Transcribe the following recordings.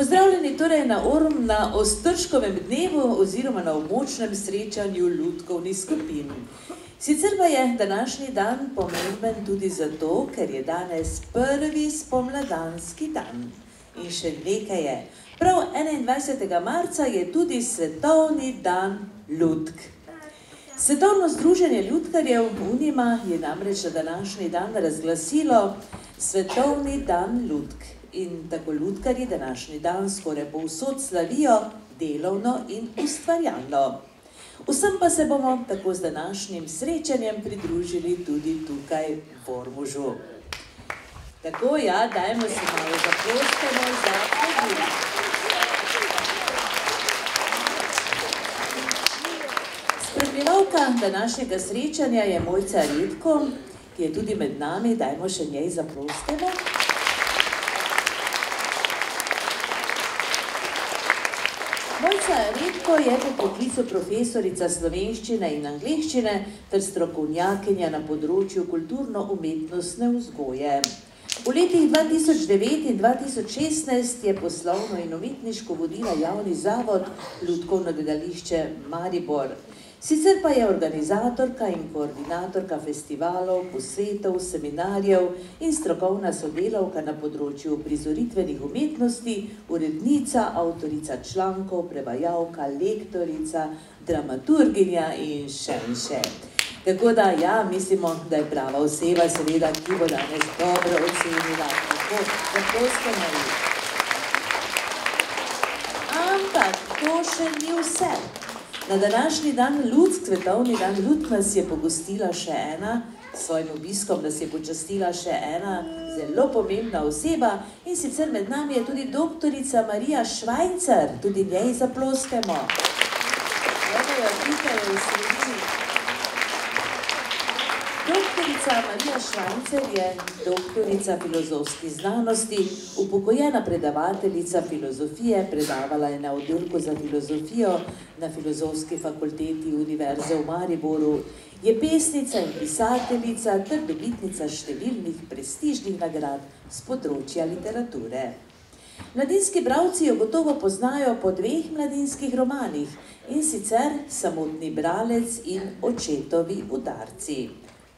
Pozdravljeni torej na Ostrškovem dnevu oziroma na območnem srečanju lutkovnih skupin. Sicer pa je današnji dan pomemben tudi zato, ker je danes prvi spomladanski dan. In še nekaj je. Prav 21. marca je tudi svetovni dan lutk. Svetovno združenje lutkarjev Unima je namreč na današnji dan razglasilo svetovni dan lutk. In tako lutkarji današnji dan skoraj povsod slavijo delovno in ustvarjalno. Vsem pa se bomo tako z današnjim srečanjem pridružili tudi tukaj v Ormožu. Tako, ja, dajmo se malo zaproskamo za podjetje. Spremljevalka današnjega srečanja je Mojca Redko, ki je tudi med nami, dajmo še njej zaproskamo. Mojca Redko je po poklicu profesorica slovenščine in angleščine ter strokovnjakinja na področju kulturno-umetnostne vzgoje. V letih 2009 in 2016 je poslovno in umetniško vodila javni zavod Lutkovno gledališče Maribor. Sicer pa je organizatorka in koordinatorka festivalov, posvetov, seminarjev in strokovna sodelavka na področju prizoritvenih umetnosti, urednica, avtorica člankov, prevajalka, lektorica, dramaturginja in še. Tako da, ja, mislimo, da je prava oseba, seveda, ki bo danes dobro ocenila. Tako smo imeli. Ampak to še ni vse. Na današnji dan lutk, svetovni dan lutk, nas je pogostila še ena, s svojim obiskom nas je počastila še ena zelo pomembna oseba in sicer med nami je tudi doktorica Marija Švajcar, tudi njej zaploskamo. Evo jo, tukaj je v sredini. Doktorica Marija Švajcar je doktorica filozofskih znanosti, upokojena predavateljica filozofije, predavala je na oddelku za filozofijo na Filozofski fakulteti Univerze v Mariboru, je pesnica in pisateljica ter dobitnica številnih prestižnih nagrad z področja literature. Mladinski bralci jo gotovo poznajo po dveh mladinskih romanih, in sicer Samotni bralec in Očetovi udarci.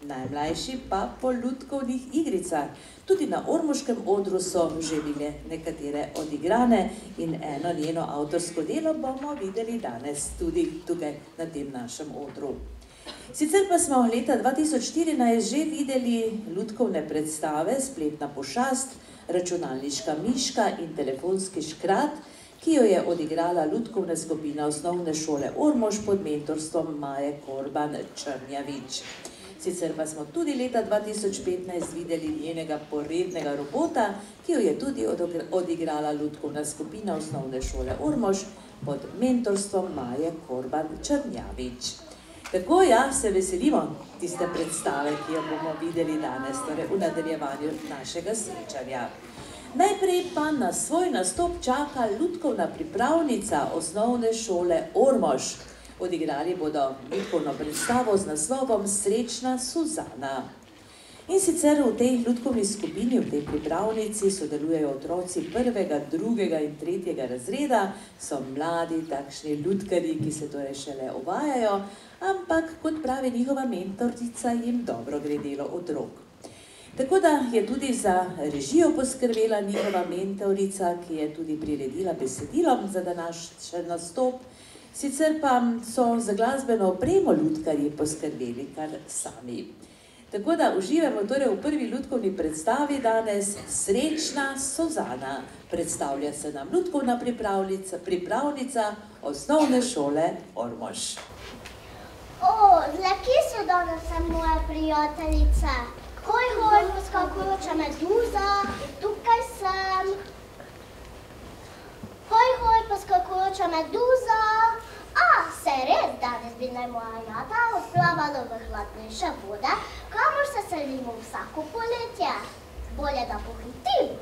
Najmlajši pa po lutkovnih igricah. Tudi na ormoškem odru so že bile nekatere odigrane in eno njeno avtorsko delo bomo videli danes tudi tukaj na tem našem odru. Sicer pa smo leta 2014 že videli lutkovne predstave Spletna pošast, Računalniška miška in Telefonski škrat, ki jo je odigrala lutkovna skupina Osnovne šole Ormož pod mentorstvom Maje Korban Črnjavič. Sicer pa smo tudi leta 2015 videli njenega porednega robota, ki jo je tudi odigrala lutkovna skupina Osnovne šole Ormož pod mentorstvom Maje Korban Črnjavič. Tako, ja, se veselimo tiste predstave, ki jo bomo videli danes, torej v nadaljevanju našega srečanja. Najprej pa na svoj nastop čaka lutkovna pripravnica Osnovne šole Ormož. Odigrali bodo lutkovno predstavo z naslovom Srečna Suzana. In sicer v tej lutkovni skupini, v tej pripravnici sodelujejo otroci 1., 2. in 3. razreda, so mladi, takšni lutkarji, ki se torej šele uvajajo, ampak, kot pravi njihova mentorica, jim dobro gre delo otrok. Tako da je tudi za režijo poskrbela njihova mentorica, ki je tudi priredila besedilom za današnji nastop. Sicer pa so za glasbeno opremo lutkarji poskrbeli kar sami. Tako da uživamo torej v prvi lutkovni predstavi danes Srečna Suzana. Predstavlja se nam lutkovna pripravnica Osnovne šole Ormož. Kje so danes moje prijateljice? Hoj, poskakujoča meduza, tukaj sem. Hoj, poskakujoča meduza. Se res, danes bi naj moja jata odplavala v hladnejše vode, kamor se selimo vsako poletje. Bolje, da pohitim.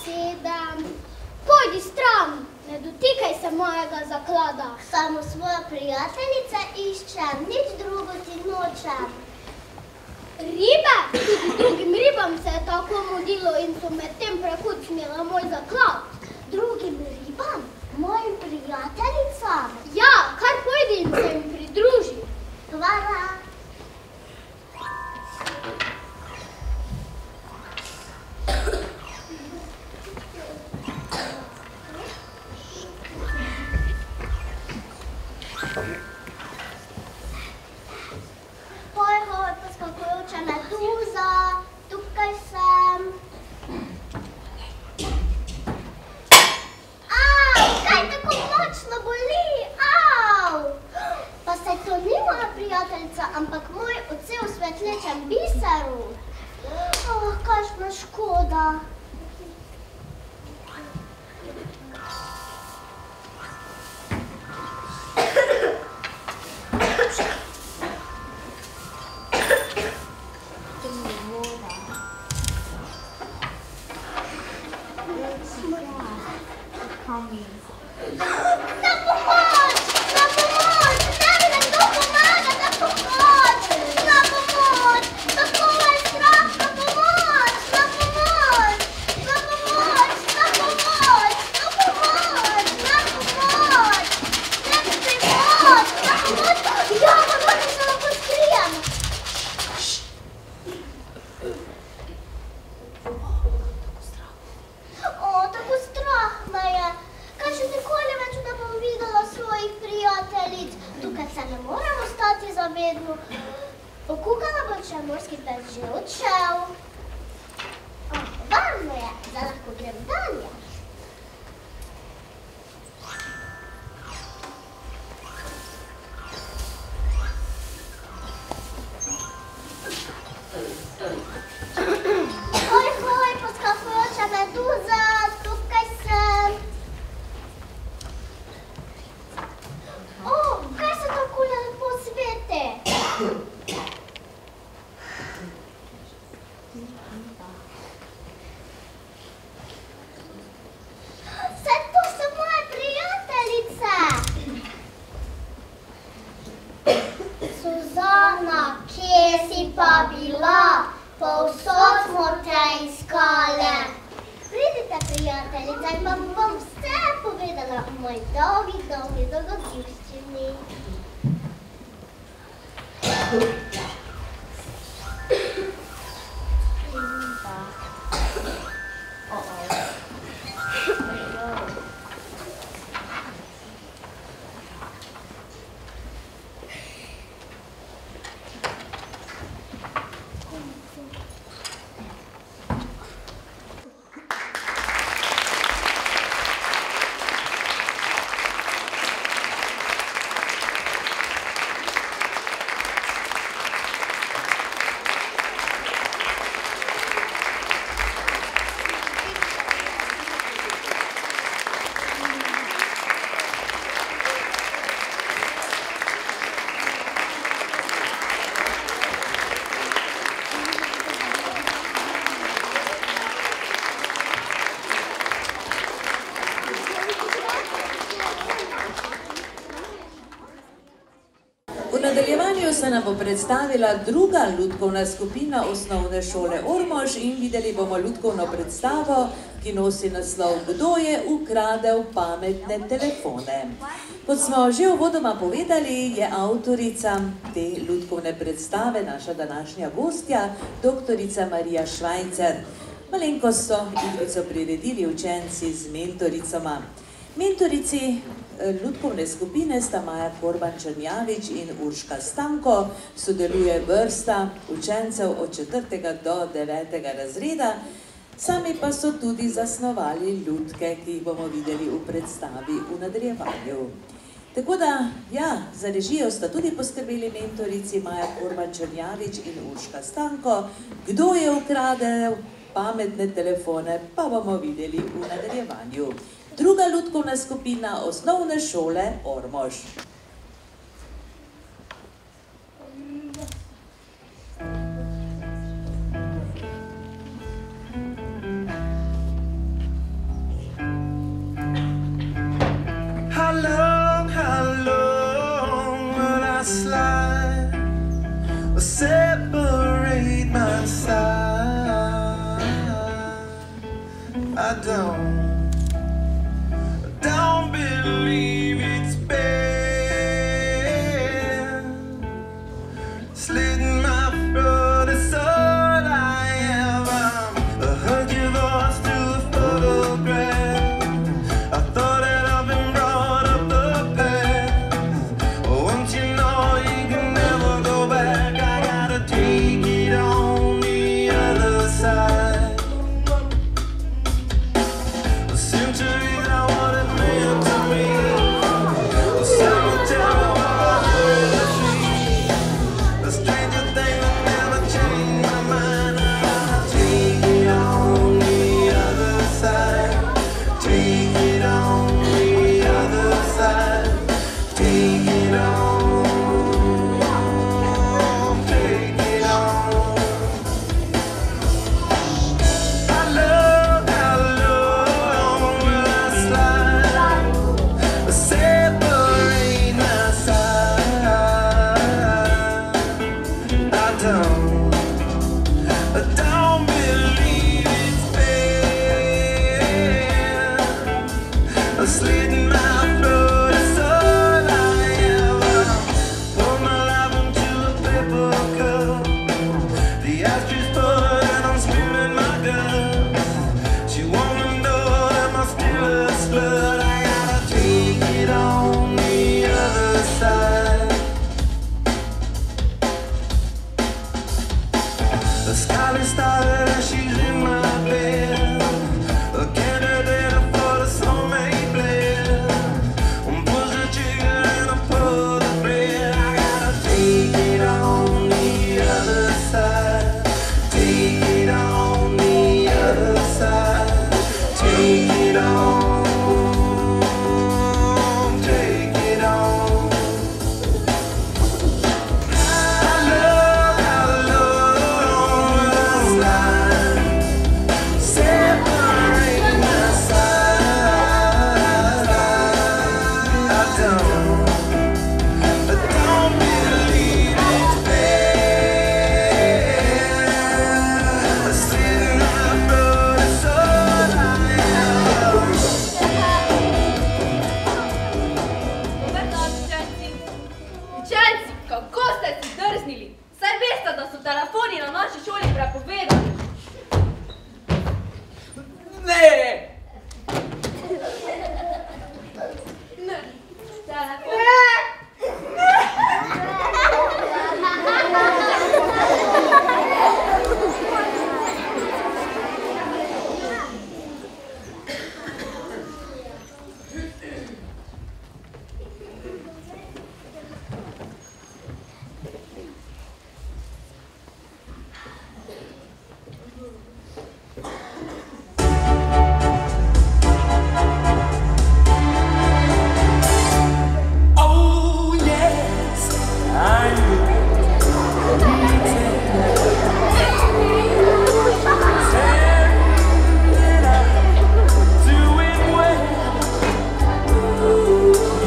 7. Pojdi stran, ne dotikaj se mojega zaklada. Samo svoja prijateljica iščem, nič drugo ti nočem. Ribe? Tudi drugim ribam se je tako mudilo in so med tem prekucnile moj zaklad. Drugim ribam? Mojim prijateljicam? Ja, kar pojdi in se jim pridruži. Hvala. Hoj, poskakujoča meduza, tukaj sem. Kaj tako močno boli? Pa saj to ni moja prijateljica, ampak moj odsev v svetlečem biseru. Kakšna škoda. Pokukala bo, če morski pes že odšel. Varno je, da lahko grem dalje. Hoj, poskakujoča meduza, tukaj sem. Kaj se tako lepo sveti? Saj to so moje prijateljice. Suzana, kje si pa bila? Povsod smo te iskale. Pridite, prijateljica, in vam bom vse povedala o moji dolgi dogodivščini. V nadaljevanju se nam bo predstavila druga lutkovna skupina osnovne šole Ormož in videli bomo lutkovno predstavo, ki nosi naslov Kdo je ukradel pametne telefone. Kot smo že uvodoma povedali, je avtorica te lutkovne predstave naša današnja gostja, doktorica Marija Švajcer. Malenkost so igrico priredili učenci z mentoricama. Mentorici lutkovne skupine sta Maja Korban-Črnjavič in Urška Stanko, sodeluje vrsta učencev od 4. do 9. razreda, sami pa so tudi zasnovali lutke, ki jih bomo videli v predstavi v nadaljevanju. Tako da, ja, za režijo sta tudi poskrbeli mentorici Maja Korban-Črnjavič in Urška Stanko. Kdo je ukradel pametne telefone, pa bomo videli v nadaljevanju. Druga lutkovna skupina osnovne šole Ormož. don't believe it's bad. Slitting my throat is all I ever. I heard your voice through a photograph. I thought that I've been brought up the past. Once you know you can never go back, I gotta take it on the other side. A century now what it meant to me. A cemetery where I heard the tree. A stranger thing that never changed my mind. I gotta take it on the other side. Take it on the other side. Take it on. Take it on. I love how long will I slide? Separate my side. I don't believe it's fair. Slitting my throat is all I ever. Pour my life into a paper cup. The ashes full and I'm spilling my guts. She wanna know that my spirit's blood. I gotta take it on the other side. The sky started and she's in my bed. A candidate for the soulmate blend. Push the trigger and I pull the thread. I gotta take it on the other side. Take it on the other side. Take it on. Take it on. I love how long will I slide? Separate my side. I don't believe it's fair. Slitting my throat is all I ever. Dober dan, učenci. Učenci, kako ste si drznili? Saj veste, da so telefoni na naši šoli prepovedani. Ne! Ne. Telefon. Oh yes, I'm doing well.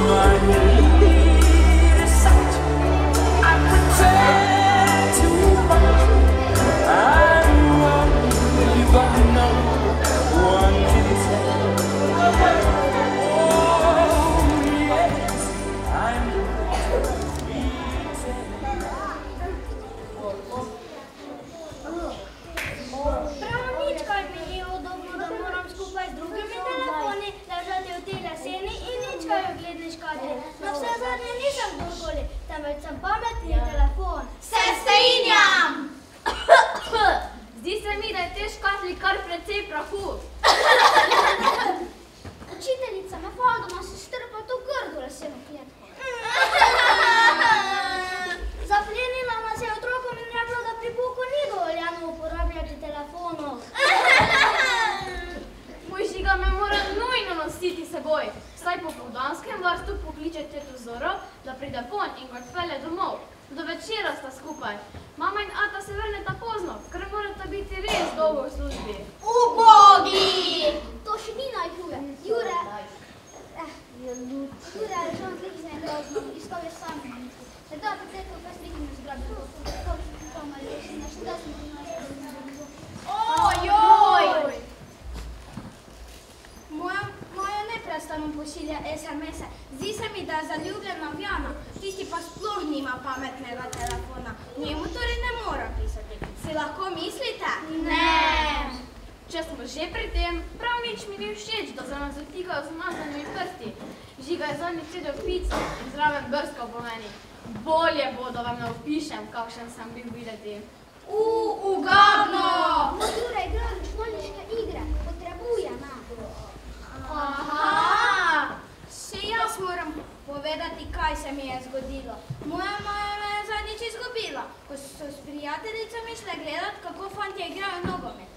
My need is such. I pretend too much. I'm one you gotta know. One can tell. Oh yes, I'm Prav nič, kaj mi ni udobno, da moram skupaj z drugimi telefoni ležati v tej leseni in nič kaj ogledni škatli. Na vse zadnje nisem kdorkoli, temveč sem pametni telefon. Se strinjam! Zdi se mi, da je v tej škatli kar precej prahu. Učiteljica me hvala, da ima se strpa to grdo leseno kletko. Zaplenila nas je otrokom in rekla, da pri pouku ni dovoljeno uporabljati telefonov. Moj žiga me mora nujno nositi seboj. Saj po povdanskem vrstu pokliče teto Zoro, da pride pon in ga odpelje domov. Do večera sta skupaj. Mama in ata se vrneta pozno, ker morata biti res dolgo v službi. Ubogi! To še ni najhuje. Jure, Žan Klikzne je grozno, iskal je sam. Sedaj pa tekal, kaj striki me zgrabi. Ojoj! Moja ne presta samo pošilja SMS-e. Zdi se mi, da je zaljubljena v Jana. Tisti pa sploh nima pametnega telefona. Njemu torej ne mora pisati. Si lahko mislite? Ne. Če smo že pri tem, prav nič mi ni všeč, da se nas dotikajo z umazanimi prsti. Žiga je zadnjič sedel v pici in zraven brskal po meni. Bolje bo, da vam ne opišem, kakšen sem bil videti. Ugadno! Matura igra računalniške igre, potrebuje me. Aha! Še jaz moram povedati, kaj se mi je zgodilo. Moja maja me je zadnjič izgubila, ko so s prijateljicami šle gledat, kako fantje igrajo nogomet.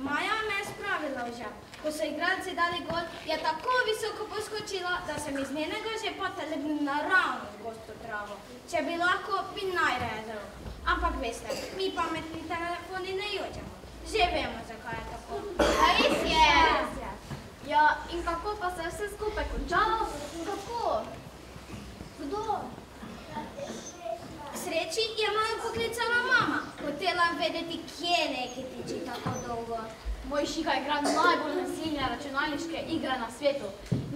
Maja me je spravila v žep. Ko so igralci dali gol, je tako visoko poskočila, da sem iz njenega žepa telegnil naravnost gosto travo. Če bi lahko, bi najraje. Ampak veste, mi pametni telefoni ne jočemo. Že vemo, zakaj je tako. Res je! Ja, in kako pa se je vse skupaj končalo? Kako? Kdo? K sreči je Majo poklicala mama. Hotela vedeti, kje neki tiči tako dolgo. Moj Žiga igra najbolj nasilne računalniške igre na svetu.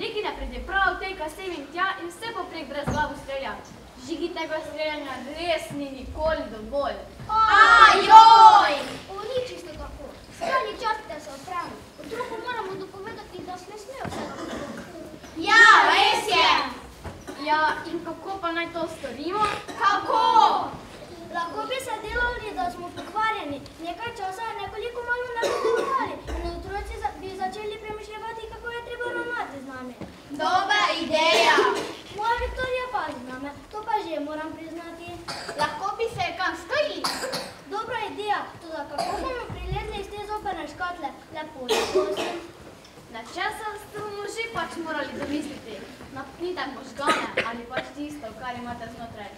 Neki ne pride prav teka sem in tja in vse poprek brez glavu strelja. Žigi tega streljanja res ni nikoli dovolj. Ajoj! Ni čisto tako. Skrajni čas, da se odpravi. Otroku moramo dopovedati, da se ne smejo vsega tako. Ja, res je! Ja, in kako pa naj to storimo? Kako? Lahko bi se delali, da smo pokvarjeni. Nekaj časa nekoliko malo ne bi govorili in otroci bi začeli premišljati, kako je treba ravnati z nami. Dobra ideja! Moja Viktorija pazi na me, to pa že moram priznati. Lahko bi se kam skojili. Dobra ideja, tudi kako bomo prilezli iz te zoperne škatle. Lepo, prosim. Na česa ste bomo že pač morali domisliti? Napnite možgane ali pač tisto, kar imate znotraj.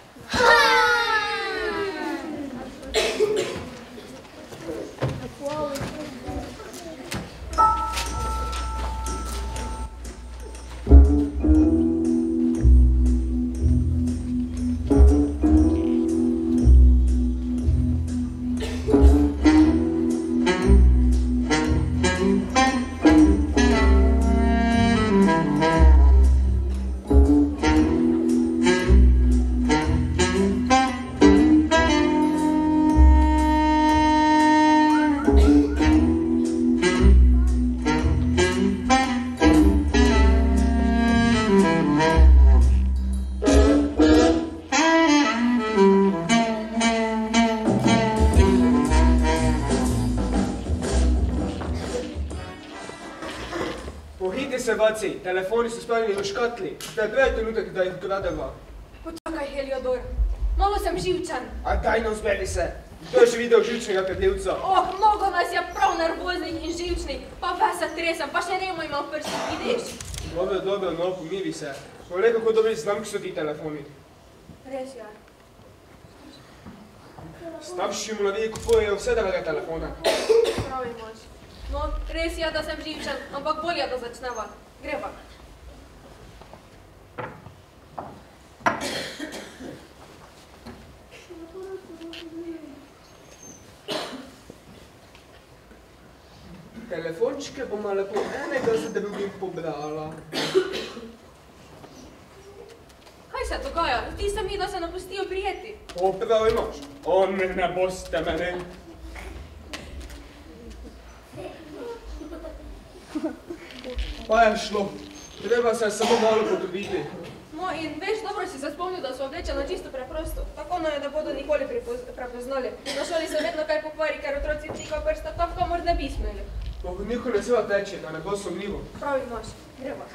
Vaci, telefoni so spravljeni v škatli. Zdaj pravi trenutek, da jih ukradeva. Počakaj, Heliodor. Malo sem živčen. A daj no, zberi se. Kdo je že videl živčnega kadljivca? Mnogo nas je prav nervoznih in živčnih. Pa ves se tresem, pa še nemo ima v prstih, vidiš? Dobro, no, pomiri se. Povej, kako dobri znam, ki so ti telefoni. Res je. Starši mu naviji kupujejo vse drage telefone. Pravi imaš. No, res je, da sem živčen, ampak bolje, da začneva. Greva. Telefončke bom lepo enega za drugim pobrala. Kaj se dogaja? Zdi se mi, da se napustijo prijeti. Prav imaš. Ne boste meni. Pa je šlo. Treba se samo malo potruditi. No in veš, dobro si se spomnil, da so oblečena čisto preprosto. Tako no je, da bodo nikoli prepoznali. Na šoli se vedno kaj pokvari, ker otroci čika prsta tam, kamor ne bi smeli. Po hodniku ne smeva teči, da ne bo sumljivo. Prav imaš. Greva.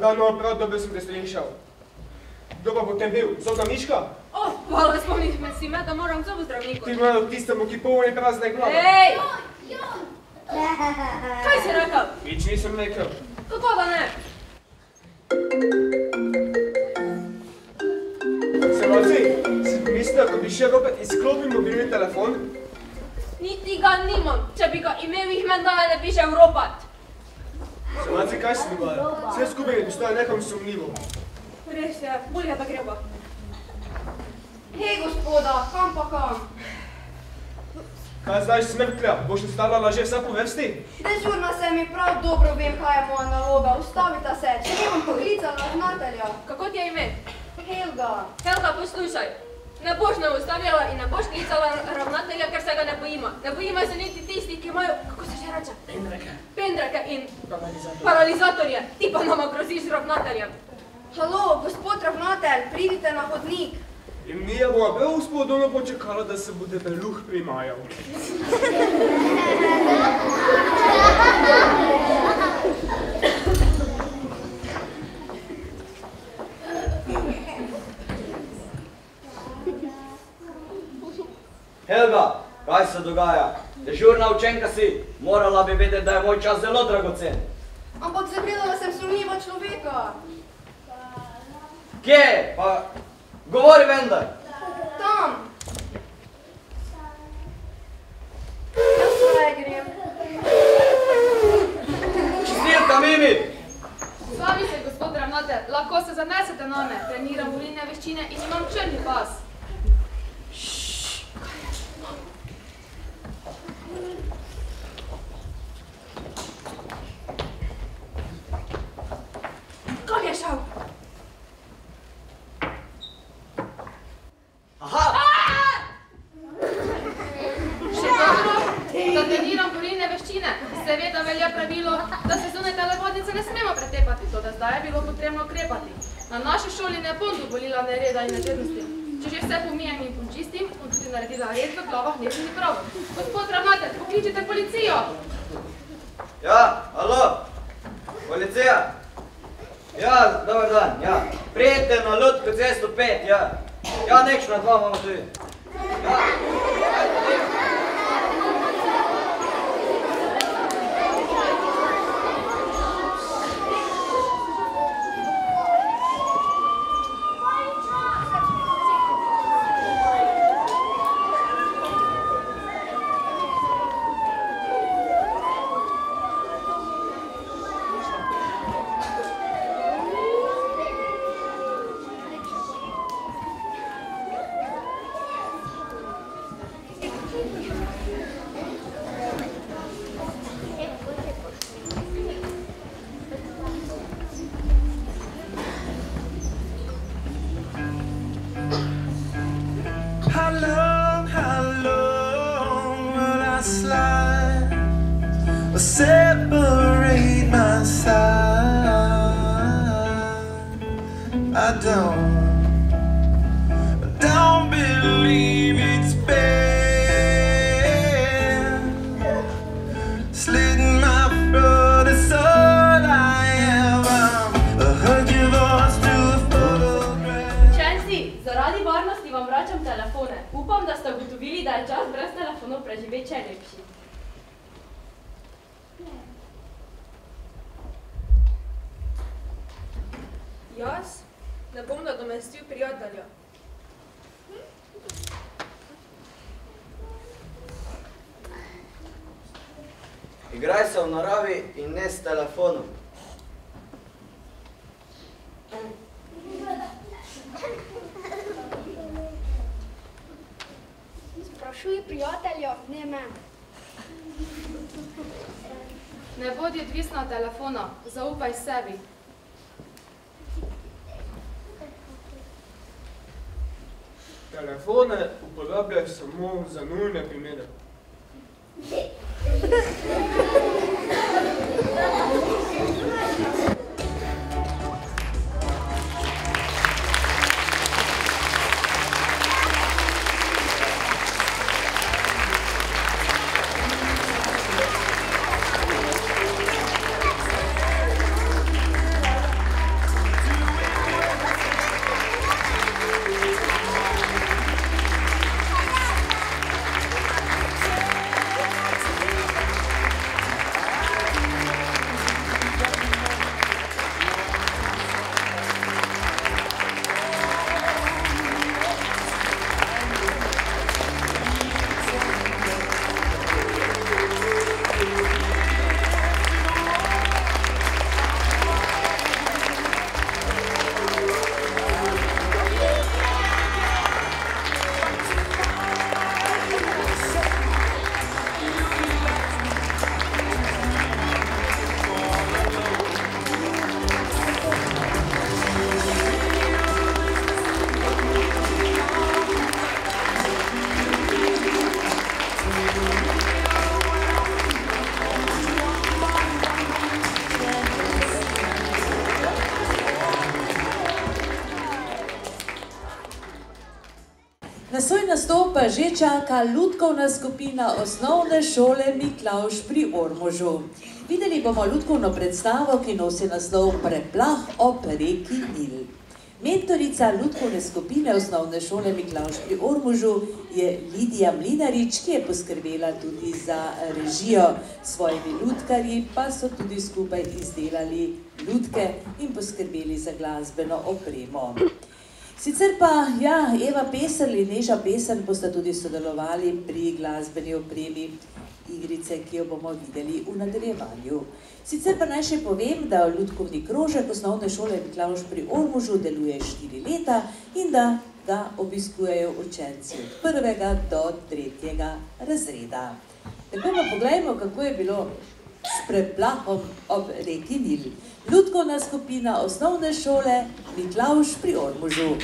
dan, no, prav dobro sem te slišal. Kdo pa potem bil? Zobna Miška? Hvala, spomnih me si me, da moram k zobozdravniku. Ti malo tistemu, ki polne prazne glave. Ej! Kaj si rekel? Nič nisem rekel. Kako da ne? Semalci, si mislil, ko bi še opet izklopil mobilni telefon? Niti ga nimam. Če bi ga imel, jih menda ne bi že vropat. Semalci, kaj se dogaja? Vse skupaj mi postaja nekam sumljivo. Res je, bolje da greba. Hej, gospoda, kam pa kam? Kaj zdaj si smrtlja? Boš ostala laže vsa po vrsti? Dežurna sem in prav dobro vem, kaj je moja naloga. Ustavita se, če ne bom poklicala ravnatelja. Kako ti je ime? Helga. Helga, poslušaj. Ne boš ne ustavljala in ne boš klicala ravnatelja, ker se ga ne bojima. Ne bojima se niti tisti, ki imajo, kako se že reče? Pendreke in paralizatorje. Ti pa nama groziš z ravnateljem. Halo, gospod ravnatelj, pridite na hodnik. In mi je bomo prav spodobno počakala, da se bo debeluh primajal. Helga, kaj se dogaja? Dežurna učenka si, morala bi vedeti, da je moj čas zelo dragocen. Ampak zagledala sem sumljiva človeka. Kje? Pa govori vendar. Tam. Jaz svoje grem. Čistilka, Mimi! Z vami se, gospod ravnatelj, lahko se zanesete name. Treniram volilne veščine in imam črni pas. Kam je šel? Aha! Še dobro, da treniram volilne veščine. Seveda velja pravilo, da se zunaj telovadnice ne smemo pretepati, toda zdaj je bilo potrebno ukrepati. Na naši šoli ne bom dovolila nereda in nežednosti. Če že vse pomijem in počistim, bom tudi naredila red v glavah nežnih prav. Gospod ravnatelj, pokličite policijo! Ja, alo? Policija? Ja, dober dan, ja. Prijete na Lutko cesto 5, ja. Ja, nekšna dva imamo tudi. Ja. Separate my side. I don't believe it's bad. Slitting my throat is all I am. I heard your voice through a photograph. Učenci, zaradi varnosti vam vračam telefone. Upam, da ste ugotovili, da je čas brez telefonov preživeti še lepši. Jaz ne bom nadomestil prijatelja. Igraj se v naravi in ne s telefonom. Sprašuj prijatelja, ne mene. Ne bodi odvisna od telefona, zaupaj sebi. Telefone uporabljaj samo za nujne primere. nastop pa že čaka lutkovna skupina osnovne šole Miklavž pri Ormožu. Videli bomo lutkovno predstavo, ki nosi naslov Preplah ob reki Nil. Mentorica lutkovne skupine osnovne šole Miklavž pri Ormožu je Lidija Mlinarič, ki je poskrbela tudi za režijo. Svojimi lutkarji pa so tudi skupaj izdelali lutke in poskrbeli za glasbeno opremo. Sicer pa, ja, Eva Peserl in Neža Peserl bosta tudi sodelovali pri glasbeni opremi igrice, ki jo bomo videli v nadaljevanju. Sicer pa naj še povem, da lutkovni krožek osnovne šole Miklavž pri Ormožu deluje 4 leta in da ga obiskujejo učenci od 1. do 3. razreda. Tako pa poglejmo, kako je bilo s preplahom ob reki Nil. Lutkovna skupina osnovne šole Miklavž pri Ormožu.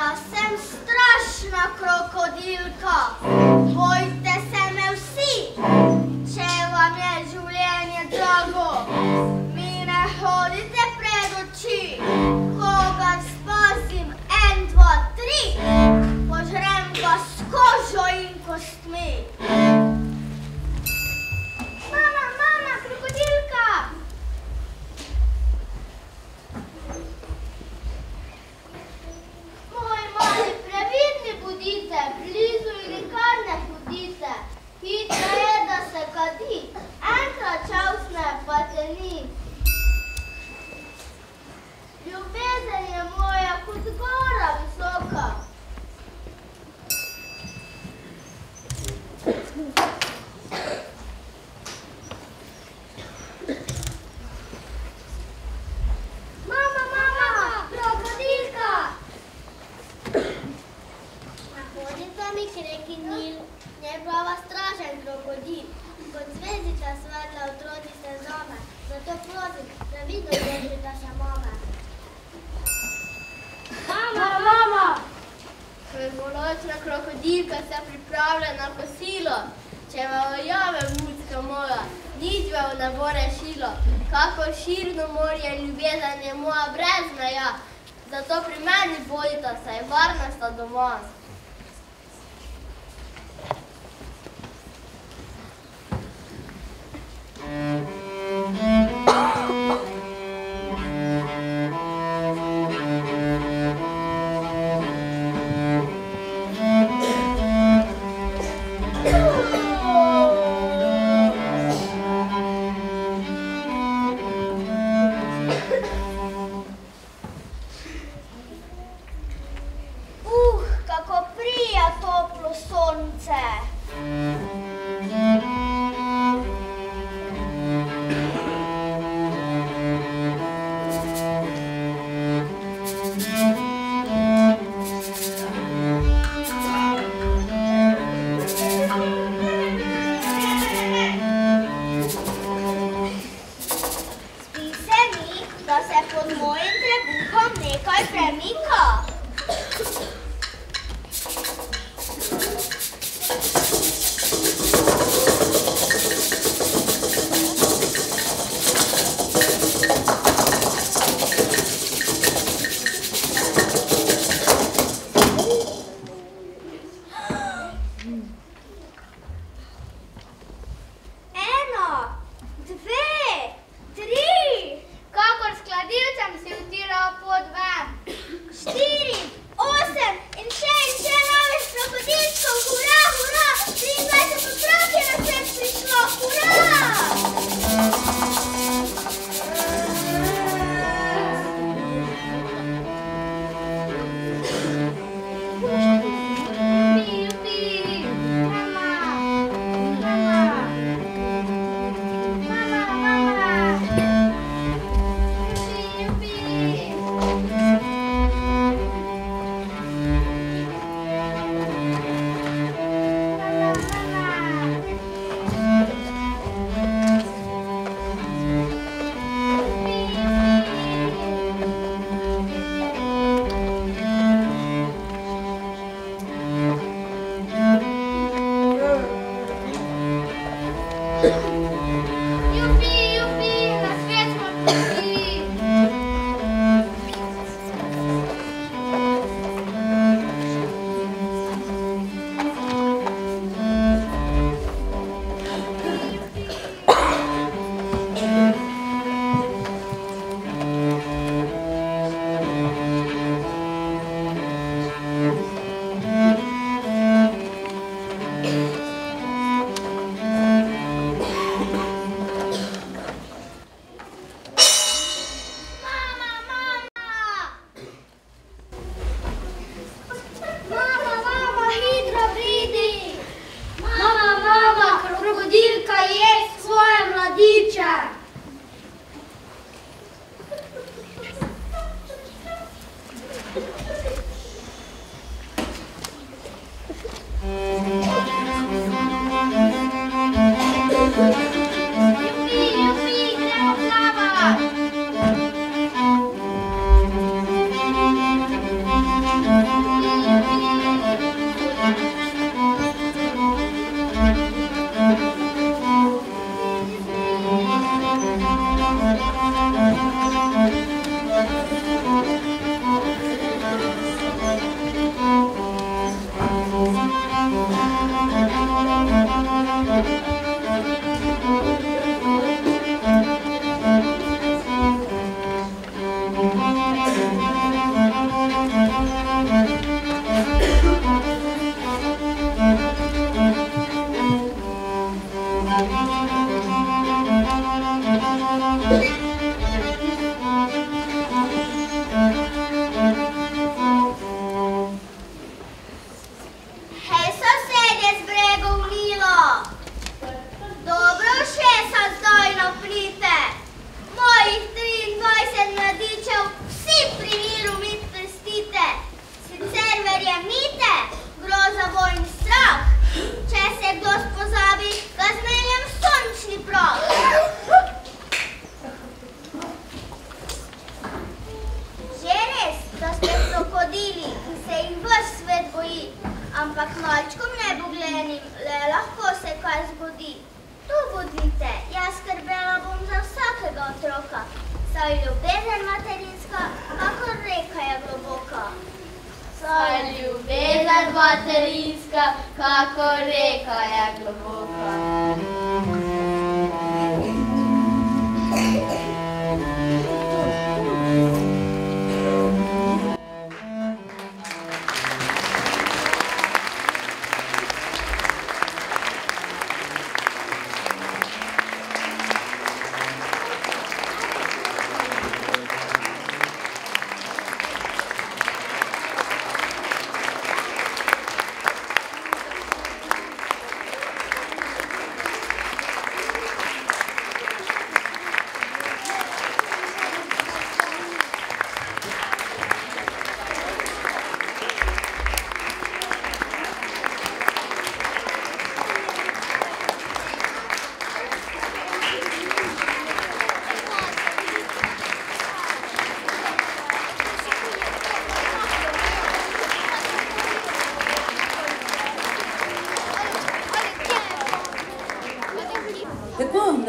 Jaz sem strašna krokodilka. Bojte se me vsi, če vam je življenje drago. Mi ne hodite pred oči, koga spasim 1, 2, 3, požrem ga s kožo in kostmi. Mama, mama, krokodilka! Moji mali, previdni bodite, blizu in nikar ne hodite. Hitro je, da se kadi, enkrat čavsne pa te ni. Ljubezen je moja kot gora visoka. Mama, mama, krokodilka! Nahodnica mi k reki Nil, njegova stražen krokodil. Kot zvezdica svetla utrodi se zame, zato prosim, da vi dosežete še mame. Mama, mama! Krvoločna krokodilka se pripravlja na kosilo. Če me ujame mucka moja, nič me ne bo rešilo. Kako širno morje ljubezen je moja brez meja. Zato pri meni bodita, saj varna sta doma. Kako prija toplo sonce. Zdi se mi, da se pod mojim trebuhom nekaj premika. Ampak malčkom neboglenim, le lahko se kaj zgodi. Tu bodite, jaz skrbela bom za vsakega otroka, saj ljubezen materinska, kakor reka je globoka. Saj ljubezen materinska, kakor reka je globoka.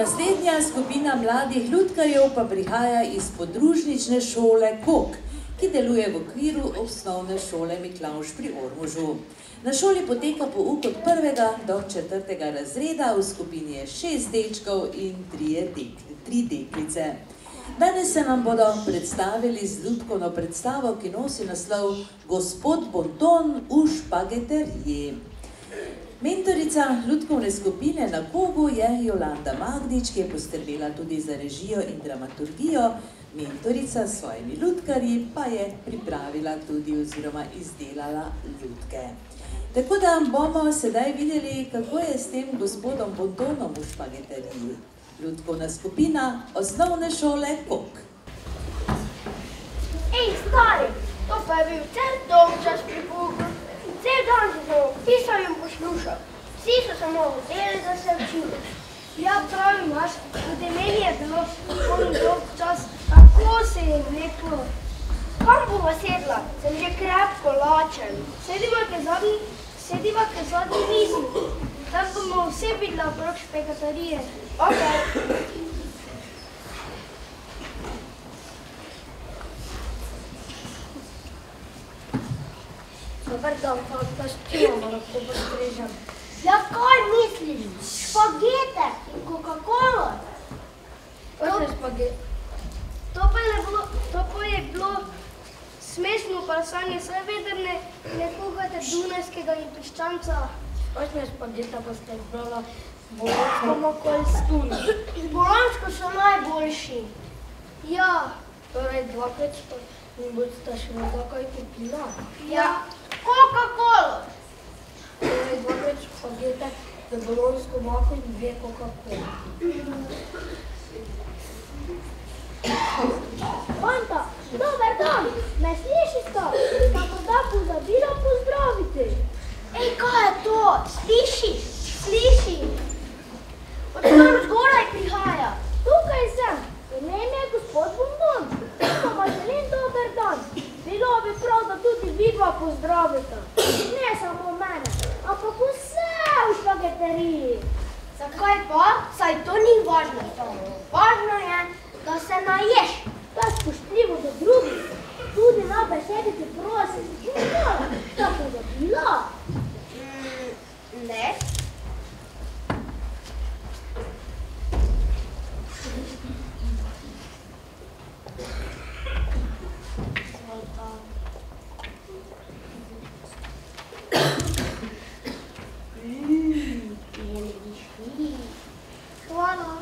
Naslednja skupina mladih lutkarjev pa prihaja iz podružnične šole Kok, ki deluje v okviru osnovne šole Miklavž pri Ormožu. Na šoli poteka pouk od 1. do 4. razreda, v skupini je 6 dečkov in 3 deklice. Danes se nam bodo predstavili z lutkovno predstavo, ki nosi naslov Gospod Bonton v špageteriji. Mentorica lutkovne skupine na Kogu je Jolanda Magdič, ki je poskrbela tudi za režijo in dramaturgijo. Mentorica s svojimi lutkarji pa je pripravila tudi oziroma izdelala lutke. Tako da bomo sedaj videli, kako je s tem gospodom Bontonom v špageteriji. Lutkovna skupina osnovne šole Kok. Ej, stari, to pa je bil cel dolg čas pri pouku. Cel dan se sem pisal in poslušal. Vsi so samo vzeli, da se učili. Ja, pravi imaš, tudi meni je bilo poln dolg čas, tako se je vleklo. Kam bova sedla? Sem že krepko lačen. Sediva k zadnji mizi. Tam bomo vse videla okrog špageterije. Okej. Dobar dan, pa štivamo, lahko postrežem. Ja, kaj misliš? Špagete in Coca-Cola? Kaj je špaget? To pa je bilo smešno vprašanje, saj vedem ne kuhate dunajskega in piščanca. Kakšne špagete pa ste izbrala bolonsko moko ali stun? Bolonsko so najboljši. Ja. Torej dvakrat in boste še morda kaj kupila? Ja. Coca-Cola! Torej dvakrat špagete za bolonsko moko in 2 Coca-Cola. Fanta, dober dan! Me slišite? Kako da pozabila pozdraviti? Ej, kaj je to? Slišiš? Slišim. Od tam zgoraj prihaja. Tukaj sem. Ime je gospod Bonton. Vama želim dober dan. Bilo bi prav, da tudi vi dva pozdravite. Ne samo mene, ampak vse v špageteriji. Zakaj pa? Saj to ni važno. Važno je, da se naješ. Da je spoštljivo do drugih. Tudi na besedici prosim. Da pozabila. Ne. Hvala.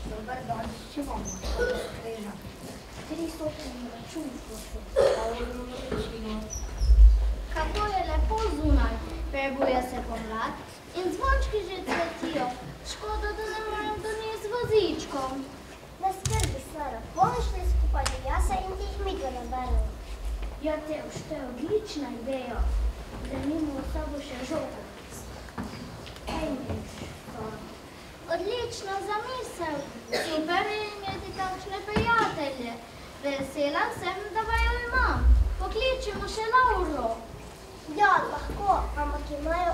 Dobar dan, če vam streža. 300 račun, kako je lepo zunaj. Prebuje se pomlad in zvončki že cvetijo. Škoda, da ne moram donesti vozičkom. Ne skrbi, Sara, bomo šli skupaj do jasa in ti jih mi ga naberemo. Ja, Teuš, to je odlična ideja. Vzemimo v sabo še žogo. Odlična zamisel. Super je imeti takšne prijatelje. Vesela sem, da vaju imam. Pokličimo še Lauro. Ja, lahko, ampak imajo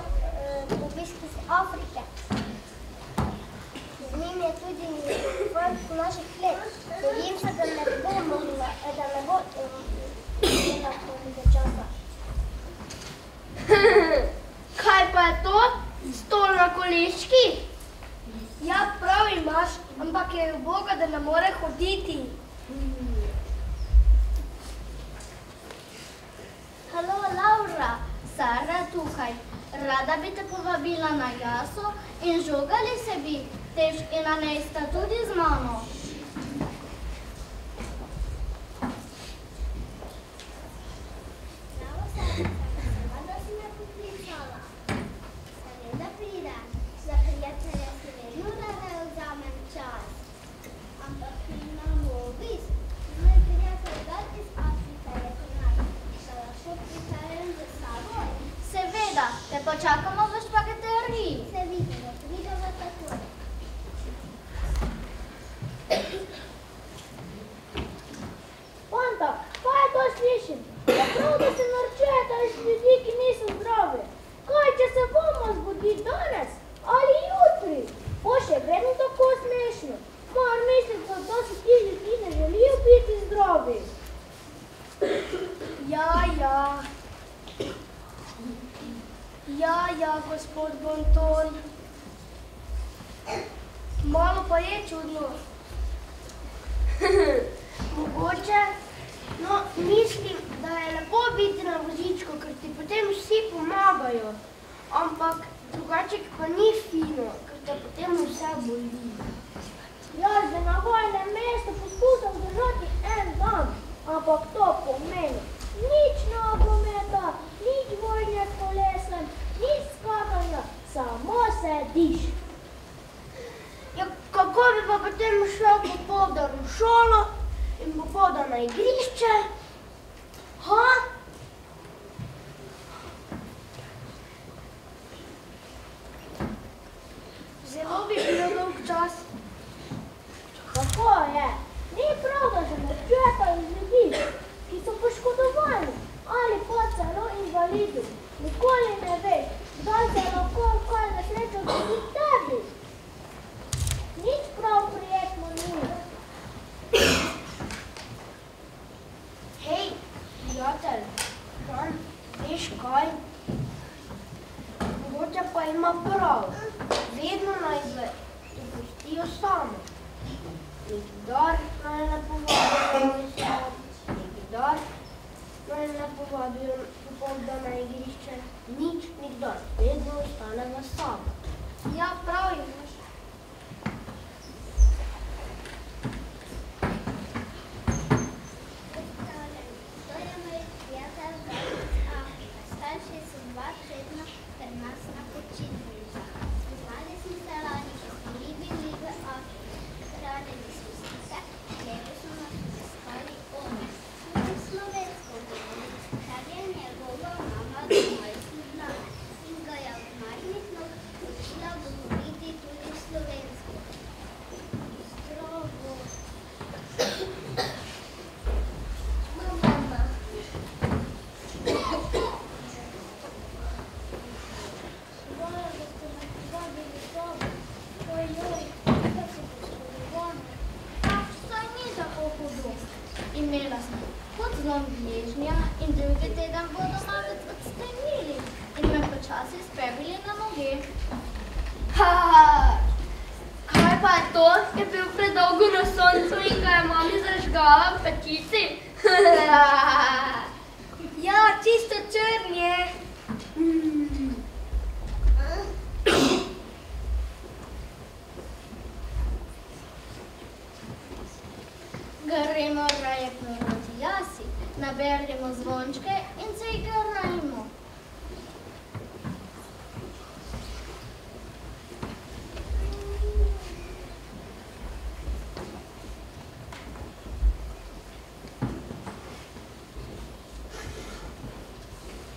obisk iz Afrike. Z njim je tudi folk naših let. Bojim se, da ne bo mogla, da ne bo imela toliko časa. Kaj pa je to? Stol na koleščki? Ja, prav imaš, ampak je uboga, da ne more hoditi. Halo, Laura. Sara tukaj. Rada bi te povabila na jaso in žogali se bi. Tež in Anej sta tudi z mano. Bravo, Sara, da si me poklicala. Seveda pridem. Za prijatelja si vedno rada vzamem čas. Ampak imamo obisk. Moj prijatelj Gal iz Afrike je pri nas. Da lahko prihajem za sabo? Seveda, te počakamo v špageteriji. Se vidimo, pridemo takoj. Fanta, kaj to slišim? Je prav, da se norčujete iz ljudi, ki niso zdravi. Kaj, če se bomo zbudi danes ali jutri? Bo še vedno tako smešno. Mar mislite, da so ti ljudi ne želijo biti zdravi? Ja, gospod Bonton. Malo pa je čudno. Mogoče, no, mislim, da je lepo biti na vozičku, ker ti potem vsi pomagajo. Ampak drugače pa ni fino, ker te potem vse boli. Jaz bi na vojnem mestu poskusil držati en dan, ampak to pomeni nič nogometa, nič vojnja s koleslem, nič skakanja, samo sediš. Ja, kako bi pa potem šel popoldan v šolo in popoldan na igrišče? Ha? Zelo bi bil dolg čas. Kako je? Ni prav, da se norčujete iz ljudi, ki so poškodovani ali pa celo invalidi. Nikoli ne veš, kdaj se lahko kaj nesreča zgodi tebi. Nič prav prijetno ni. Hej, prijatelj, veš kaj? Mogoče pa ima prav. Vedno naj ga pustijo samo. Nikdar naj ne povabijo na izhod, nikdar naj ne povabijo popoldan na igrišče. Nič, nikdar. Vedno ostaneva sama. Ja, prav imaš. To je moj prijatelj Gal iz Afrike. Starši so 2 tedna pri nas na počitnicah. Spoznali smo se lani, ko smo bili v Afriki. Hranili smo se, lepo so nas obiskali oni. Tudi slovensko govorili, kar je njegova mama doma iz Ljubljane in ga je od majhnih nog učila govoriti tudi slovensko. Zdravo. Mama. Hvala, da ste me povabili s sabo. Ojoj, kako so poškodovani. Saj ni tako hudo. Imela sem hud zlom gležnja in drugi teden bodo malce odstrenili in me počasi sprebili na noge. Kaj pa je to? Je bil predolgo na soncu in ga je mami zažgala v pečici? Ja, čisto črn je. Gremo raje proti jasi, naberemo zvončke in se igrajmo.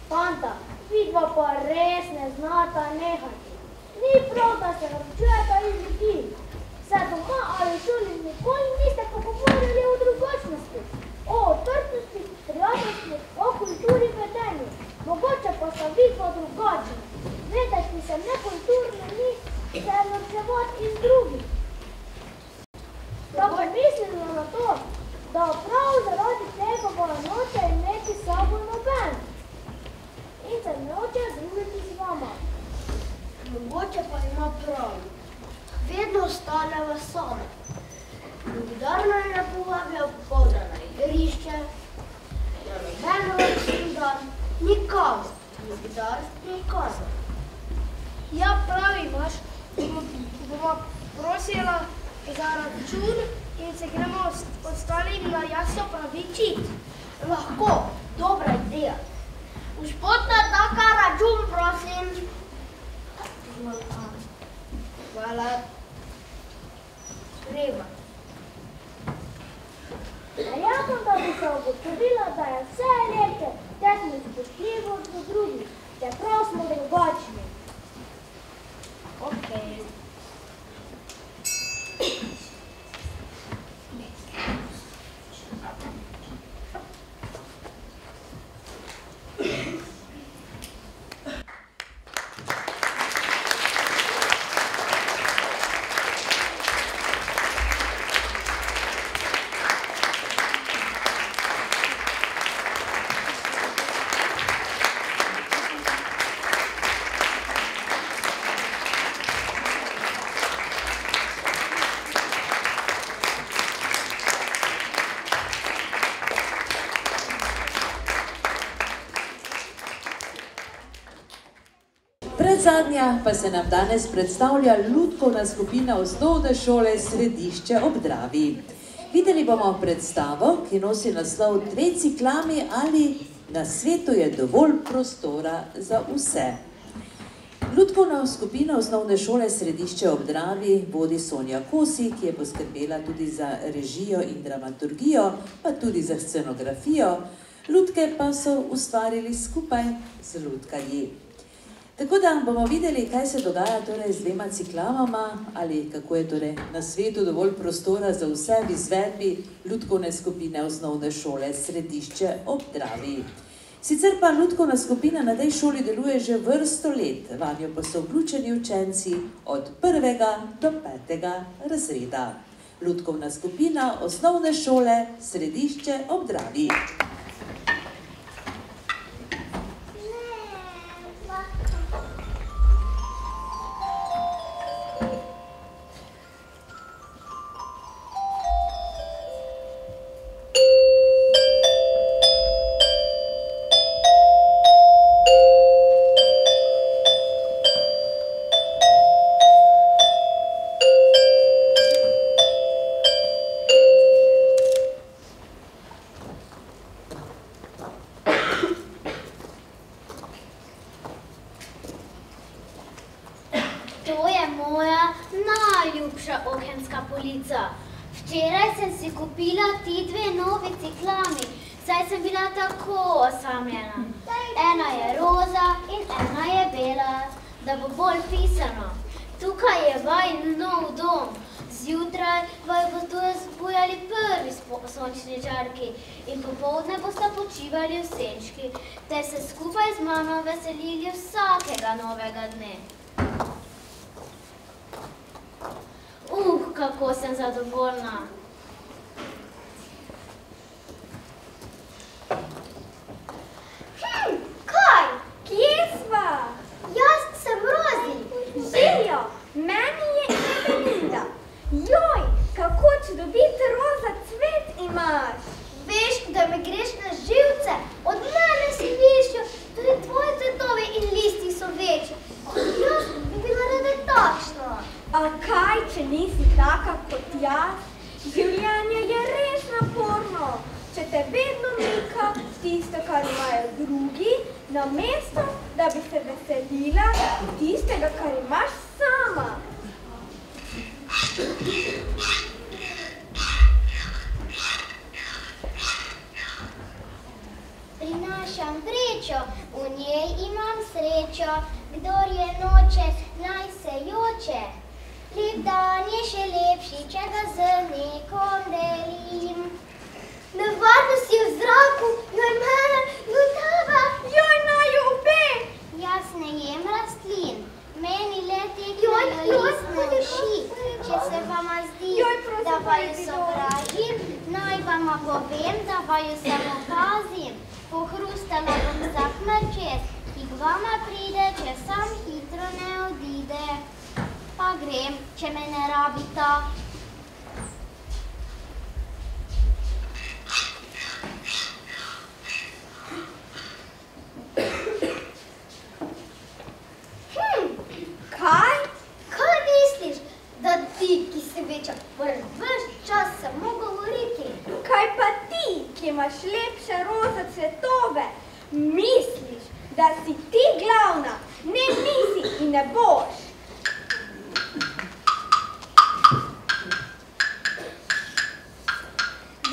Fanta, vi Midva pa res ne znata nehati. Ni prav, da se naročujeta iz ljudi. Se doma ali v šoli nikoli niste pa govorili o drugačnosti, o odprtosti, prijateljstvi, o kulturi vedenju. Mogoče pa sta vidva drugačna. Vedeti se nekulturno ni se norčevati iz drugih. Da bo mislila na to, da prav zaradi tega bo noče imeti s sabo noben in se noče družiti z vama. Mogoče pa ima prav. Vedno ostaneva sama. Nikdar naj ne povabijo popoldan na igrišče, na noben rojstni dan, nikamor, nikdar nikamor. Ja, prav imaš, bova prosila za račun in se gremo ostalim na jasno pravičit. Lahko, dobra ideja. Gospod Nataka, račun, prosim. Hvala. Treba. Verjamem, da bi se ugotovila, da je vse lepše, te smo spoštljivo do drugih, čeprav smo drugačni. Okej. Predzadnja pa se nam danes predstavlja lutkovna skupina osnovne šole Središče ob Dravi. Videli bomo predstavo, ki nosi naslov Dve ciklami ali Na svetu je dovolj prostora za vse. Lutkovno skupino osnovne šole Središče ob Dravi vodi Sonja Kosi, ki je poskrbela tudi za režijo in dramaturgijo, pa tudi za scenografijo. Lutke pa so ustvarili skupaj z lutkarji. Tako da bomo videli, kaj se dogaja torej z dvema ciklamama ali kako je torej na svetu dovolj prostora za vse v izvedbi lutkovne skupine osnovne šole Središče ob Dravi. Sicer pa lutkovna skupina na tej šoli deluje že vrsto let, vanjo pa so vključeni učenci od 1. do 5. razreda. Lutkovna skupina osnovne šole Središče ob Dravi. Včeraj sem si kupila ti dve novi ciklami, saj sem bila tako osamljena. Ena je roza in ena je bela, da bo bolj pisano. Tukaj je vajin nov dom. Zjutraj vaju bodo zbujali prvi sončni žarki in popoldne boste počivali v senčki, ter se skupaj z mano veselili vsakega novega dne. Kako sem zadovoljna. Kaj? Kje sva? Jaz sem Rozi. Živjo, meni je Evelinda. Joj, kako čudovit roza cvet imaš. Veš, da mi greš na živce. Od mene si višjo, tudi tvoji cvetovi in listi so večji. Jaz bi bila rada takšna. A kaj, če nisi taka kot jaz? Življenje je res naporno. Če te vedno mika tisto, kar imajo drugi, namesto, da bi se veselila tistega, kar imaš sama. Prinašam imam vrečo, v njej imam srečo, kdor je noče, naj se joče. Lep dan je še lepši, če ga z nekom delim. Nevarno si v zraku, joj mene, joj tebe, joj naju obe. Jaz ne jem rastlin, meni le teknejo listne uši. Če se vama zdi, da vaju sovražim, naj vama povem, da vaju samo pazim. Pohrustala bom za kmrčes, ki k vama pride, če sam hitro ne odide. Pa grem, če me ne rabita. Kaj? Kaj misliš, da ti, ki si večja, moraš ves čas samo govoriti? Kaj pa ti, ki imaš lepše roza cvetove, misliš, da si ti glavna? Ne nisi in ne boš.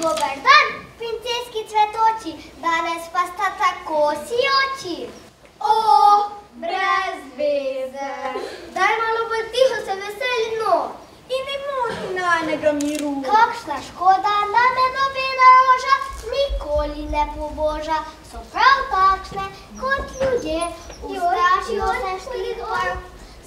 Dober dan, princeski cvetoči, danes pa sta tako sijoči. O, brez veze. Daj malo bolj tiho, se veselimo. In ne moti najnega miru. Kakšna škoda, da me nobena roža nikoli ne poboža. So prav takšne kot ljudje, ustrašijo se štirih barv.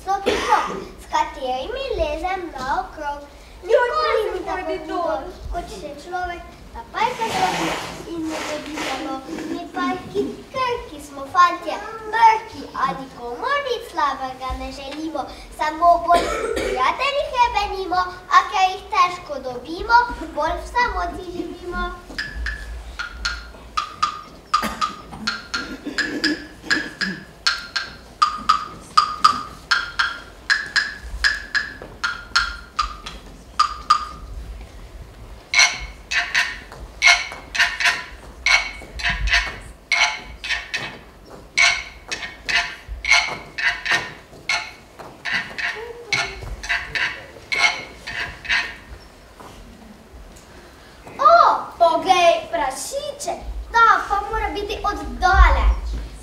Sloki krog, s katerimi lezem naokrog. Nikoli ni tako hudo, kot še človek, ta pajka šlopi in ne dobi zelo. Mi pajki krki smo fantje, brki, a nikomu nič slabega ne želimo. Samo bolj prijatelji hrebenimo, a ker jih težko dobimo, bolj v samoti živimo.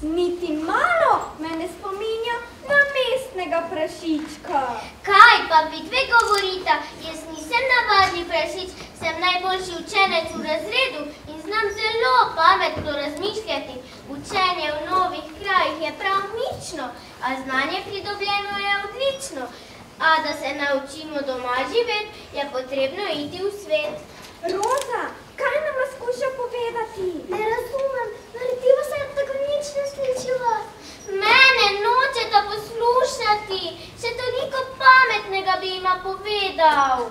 Niti malo me ne spominja na mestnega prašička. Kaj pa vi dve govorita? Jaz nisem navadni prašič, sem najboljši učenec v razredu in znam zelo pametno razmišljati. Učenje v novih krajih je prav nično, a znanje pridobljeno je odlično. A da se naučimo doma živeti, je potrebno iti v svet. Roza, kaj nam skuša povedati? Ne razumem, narediva se, da ga nič ne slišiva. Mene nočeta poslušati, še toliko pametnega bi jima povedal.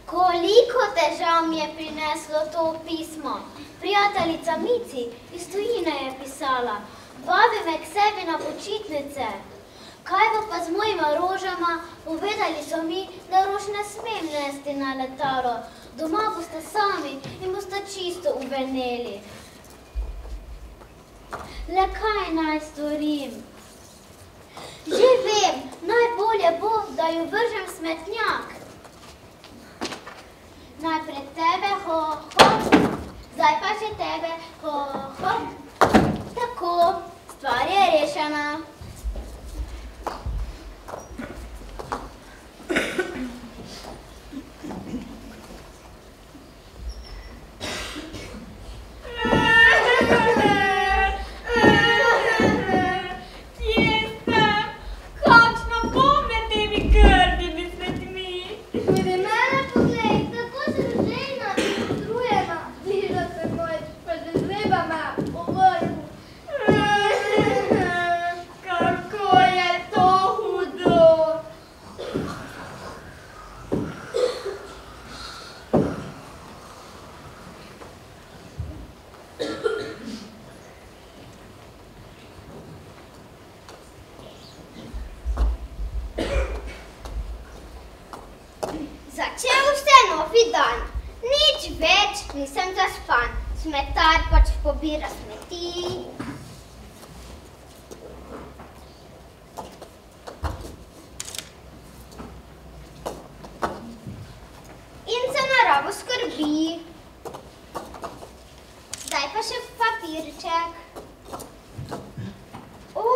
Koliko težav mi je prineslo to pismo. Prijateljica Mici iz tujine je pisala. Vabi me k sebi na počitnice. Kaj bo pa z mojima rožama? Povedali so mi, da rož ne smem nesti na letalo. Doma boste sami in boste čisto uveneli. Le kaj naj storim? Že vem, najbolje bo, da ju vržem v smetnjak. Najprej tebe, ho, ho, zdaj pa še tebe, ho, ho. Tako, stvar je rešena. Kaj Začel se novi dan. Nič več nisem zaspan. Smetar pač pobira smeti. In za naravo skrbi. Zdaj pa še papirček. O,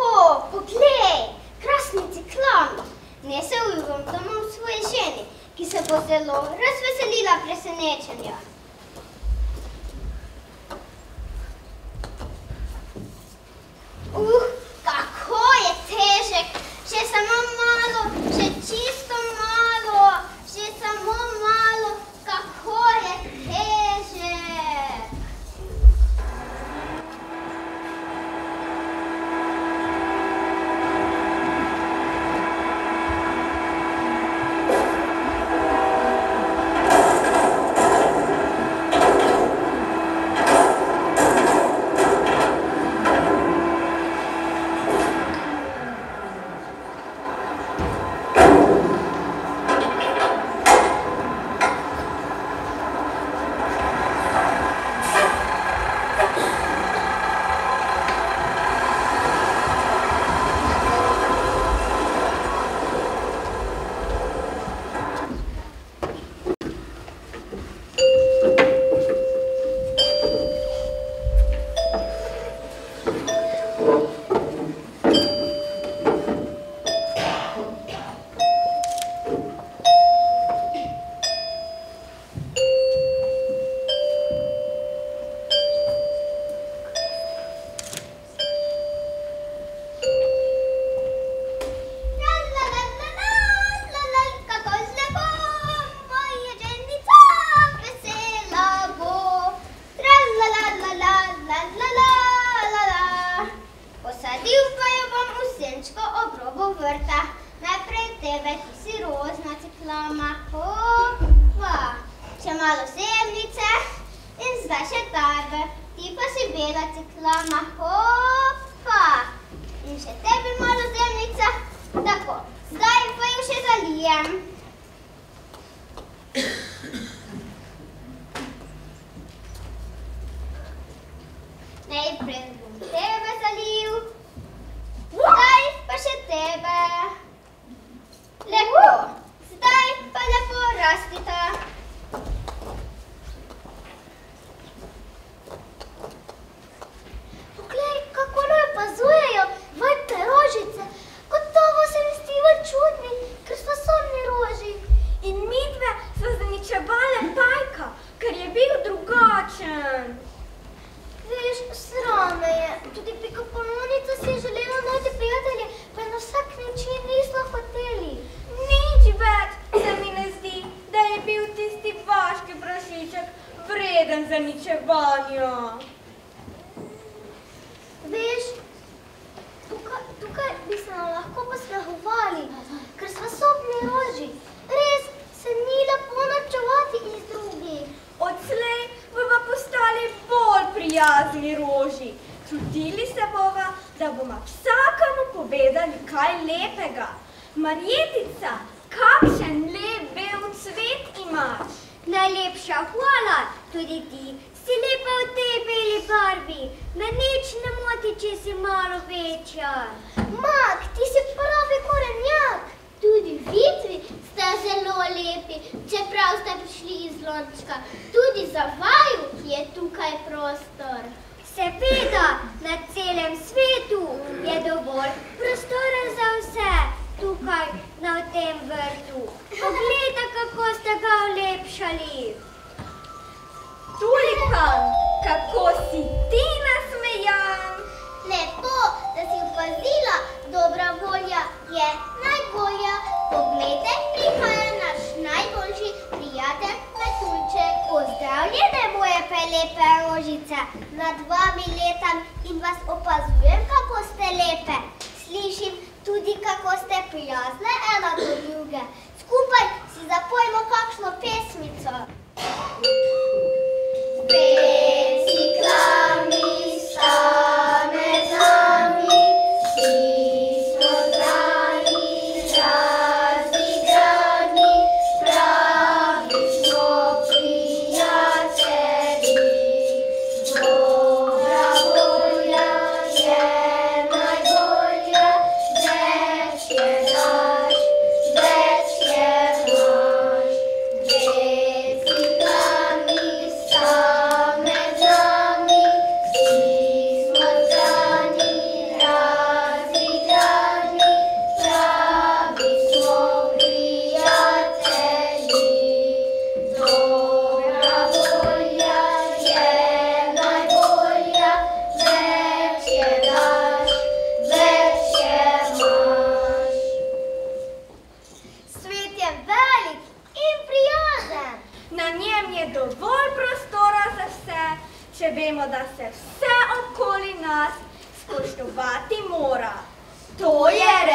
poglej, krasni ciklami. Nesel ju bom domov svoji ženi, ki se bo zelo razveselila presenečenja. Kako je težek, še samo malo, še čisto malo, še samo malo, kako je težek. Pravi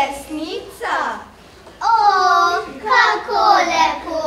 resnica? O, kako lepo!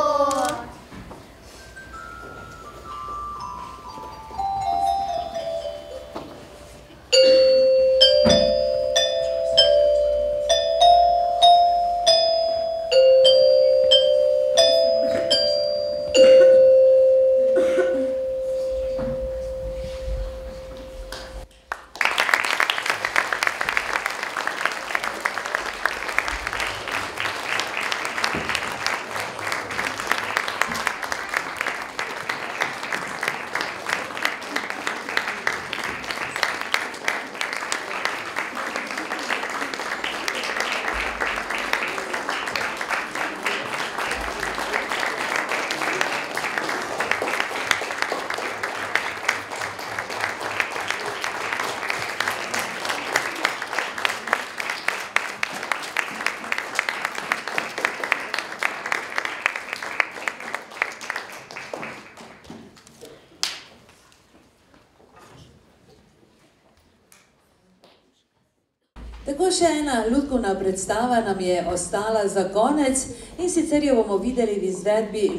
Tako še ena lutkovna predstava nam je ostala za konec in sicer jo bomo videli v izvedbi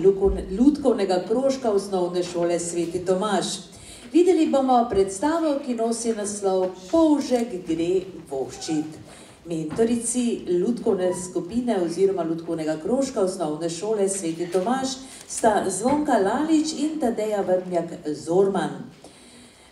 lutkovnega krožka osnovne šole Sveti Tomaž. Videli bomo predstavo, ki nosi naslov Polžek gre voščit. Mentorici lutkovne skupine oziroma lutkovnega krožka osnovne šole Sveti Tomaž sta Zvonka Lalič in Tadeja Vrmjak-Zorman.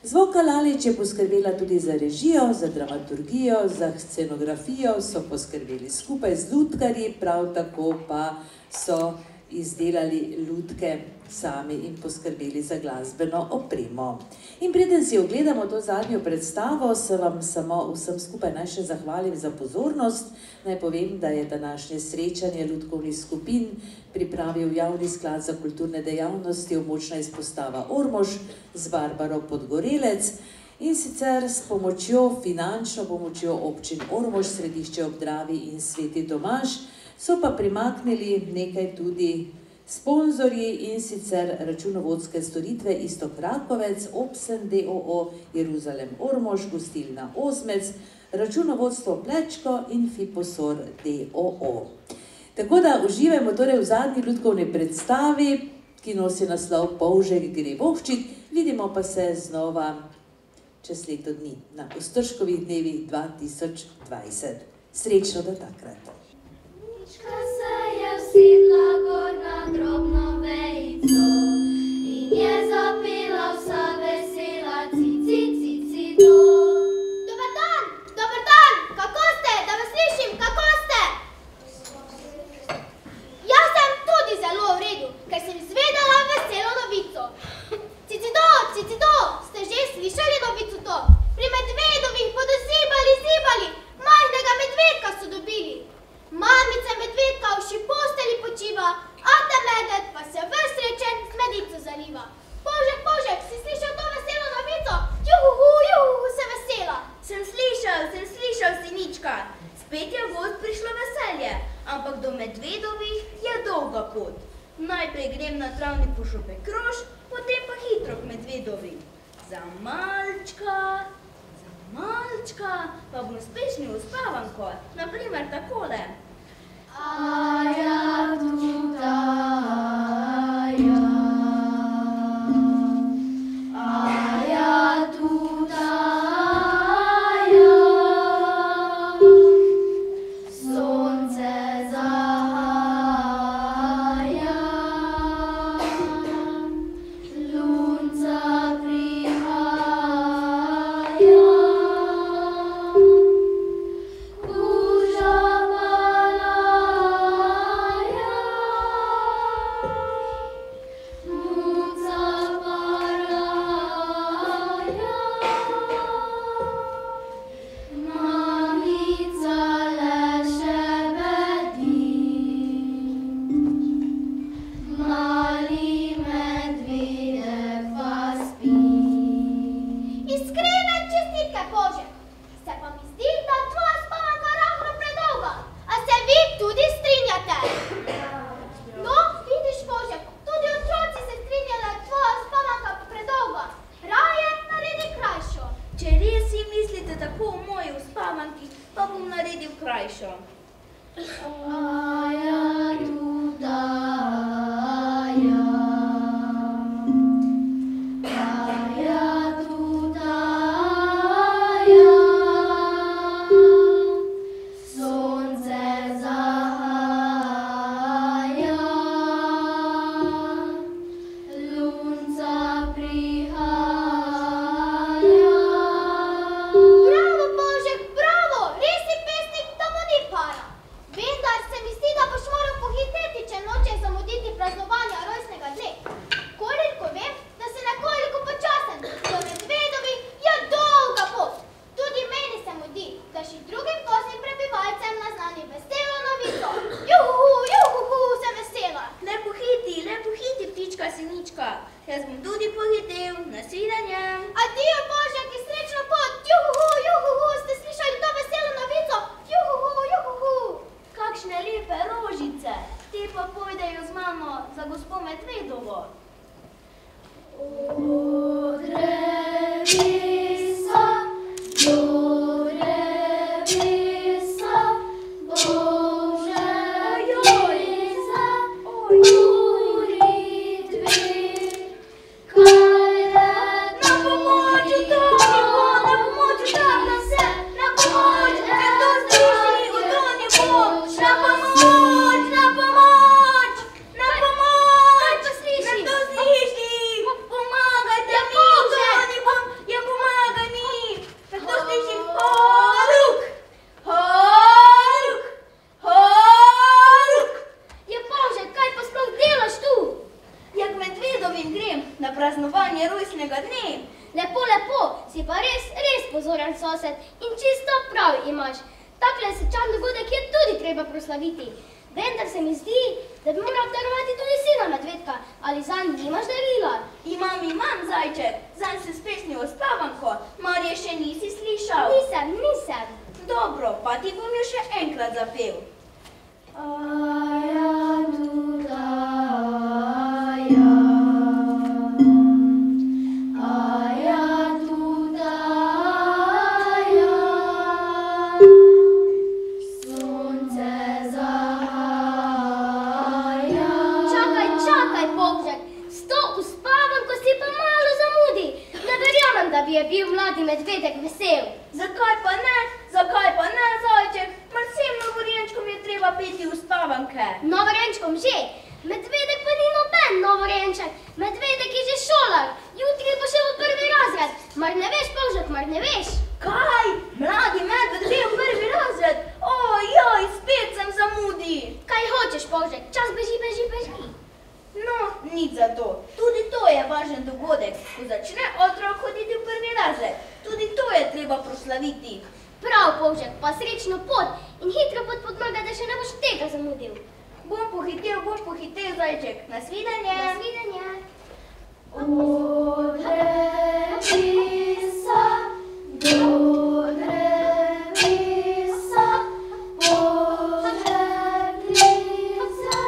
Zvonka Lalič je poskrbela tudi za režijo, za dramaturgijo, za scenografijo, so poskrbeli skupaj z lutkarji, prav tako pa so izdelali lutke sami in poskrbeli za glasbeno opremo. In preden si ogledamo to zadnjo predstavo, se vam samo vsem skupaj naj še zahvalim za pozornost. Naj povem, da je današnje srečanje lutkovnih skupin pripravil Javni sklad za kulturne dejavnosti Območna izpostava Ormož z Barbaro Podgorelec in sicer s finančno pomočjo občin Ormož, Središče ob Dravi in Sveti Tomaž, so pa primaknili nekaj tudi sponzorji in sicer računovodske storitve Istok Rakovec, Obsen d.o.o., Jeruzalem Ormož, Gostilna Ozmec, računovodstvo Plečko in Fiposor d.o.o. Tako da uživajmo torej v zadnji lutkovni predstavi, ki nosi naslov Polžek gre voščit. Vidimo pa se znova čez leto dni na Ostržkovih dnevih 2020. Srečno do takrat! Mička se je usedla gor na drobno vejico in je zapela vsa vesela ci-ci-ci-ci-do. Dober dan, kako ste, da vas slišim, kako ste? Jaz sem tudi zelo v redu, ker sem izvedela veselo novico. Cici-do, ste že slišali novico to? Pri medvedovih bodo zibali, majhnega medvedka so dobili. Mamica medvedka v šiposteli počiva, ata medved pa se ves srečen z medico zaliva. Polžek, si slišal to veselo novico? Juhu, se vesela. Sem slišal, sinička. Spet je v gozd prišlo veselje, ampak do medvedovih je dolga pot. Najprej grem na travniku šopek krož, potem pa hitro k medvedovi. Za malčka pa bom spešni uspavanko, naprimer takole. Aja tuta, aja tuta, sonce zahaja, lunca prihaja. Jaz bom tudi pohitel, nasvidenje. Adijo, Božek, in srečno pot! Juhuhu, juhuhu, ste slišali to veselo novico? Juhuhu, juhuhu. Kakšne lepe rožice. Te pa pojdejo z mano za gospo Medvedovo. Drevesa, do drevesa, Bože drevesa, praznovanje rojstnega dne. Lepo, lepo, si pa res pozoren sosed in čisto prav imaš. Takle srečan dogodek je tudi treba proslaviti. Vendar se mi zdi, da bi moral darovati tudi sina medvedka. Ali zanj nimaš darila? Imam, zajček. Zanj se s pesmijo Uspavanko. Marje še nisi slišal? Nisem. Dobro, pa ti bom jo še enkrat zapel. Aja tuda, da bi je bil mladi medvedek vesel. Zakaj pa ne, zajček? Mar vsem novorenčkom je treba peti Uspavanke. Novorenčkom že, medvedek pa ni noben novorenček. Medvedek je že šolar, jutri bo šel v prvi razred. Mar ne veš, Polžek, mar ne veš? Kaj? Mladi medved gre v prvi razred? Ojoj, spet sem zamudi. Kaj hočeš, Polžek? Čas beži. No, nič za to. Tudi to je važen dogodek, ko začne otrok hoditi v prvi razred. Tudi to je treba proslaviti. Prav, Polžek, pa srečno pot in hitro pot podmaga, da še ne boš tega zamudil. Bom pohitel, zajček. Nasvidenje. O drevesa, do drevesa, Bože drevesa,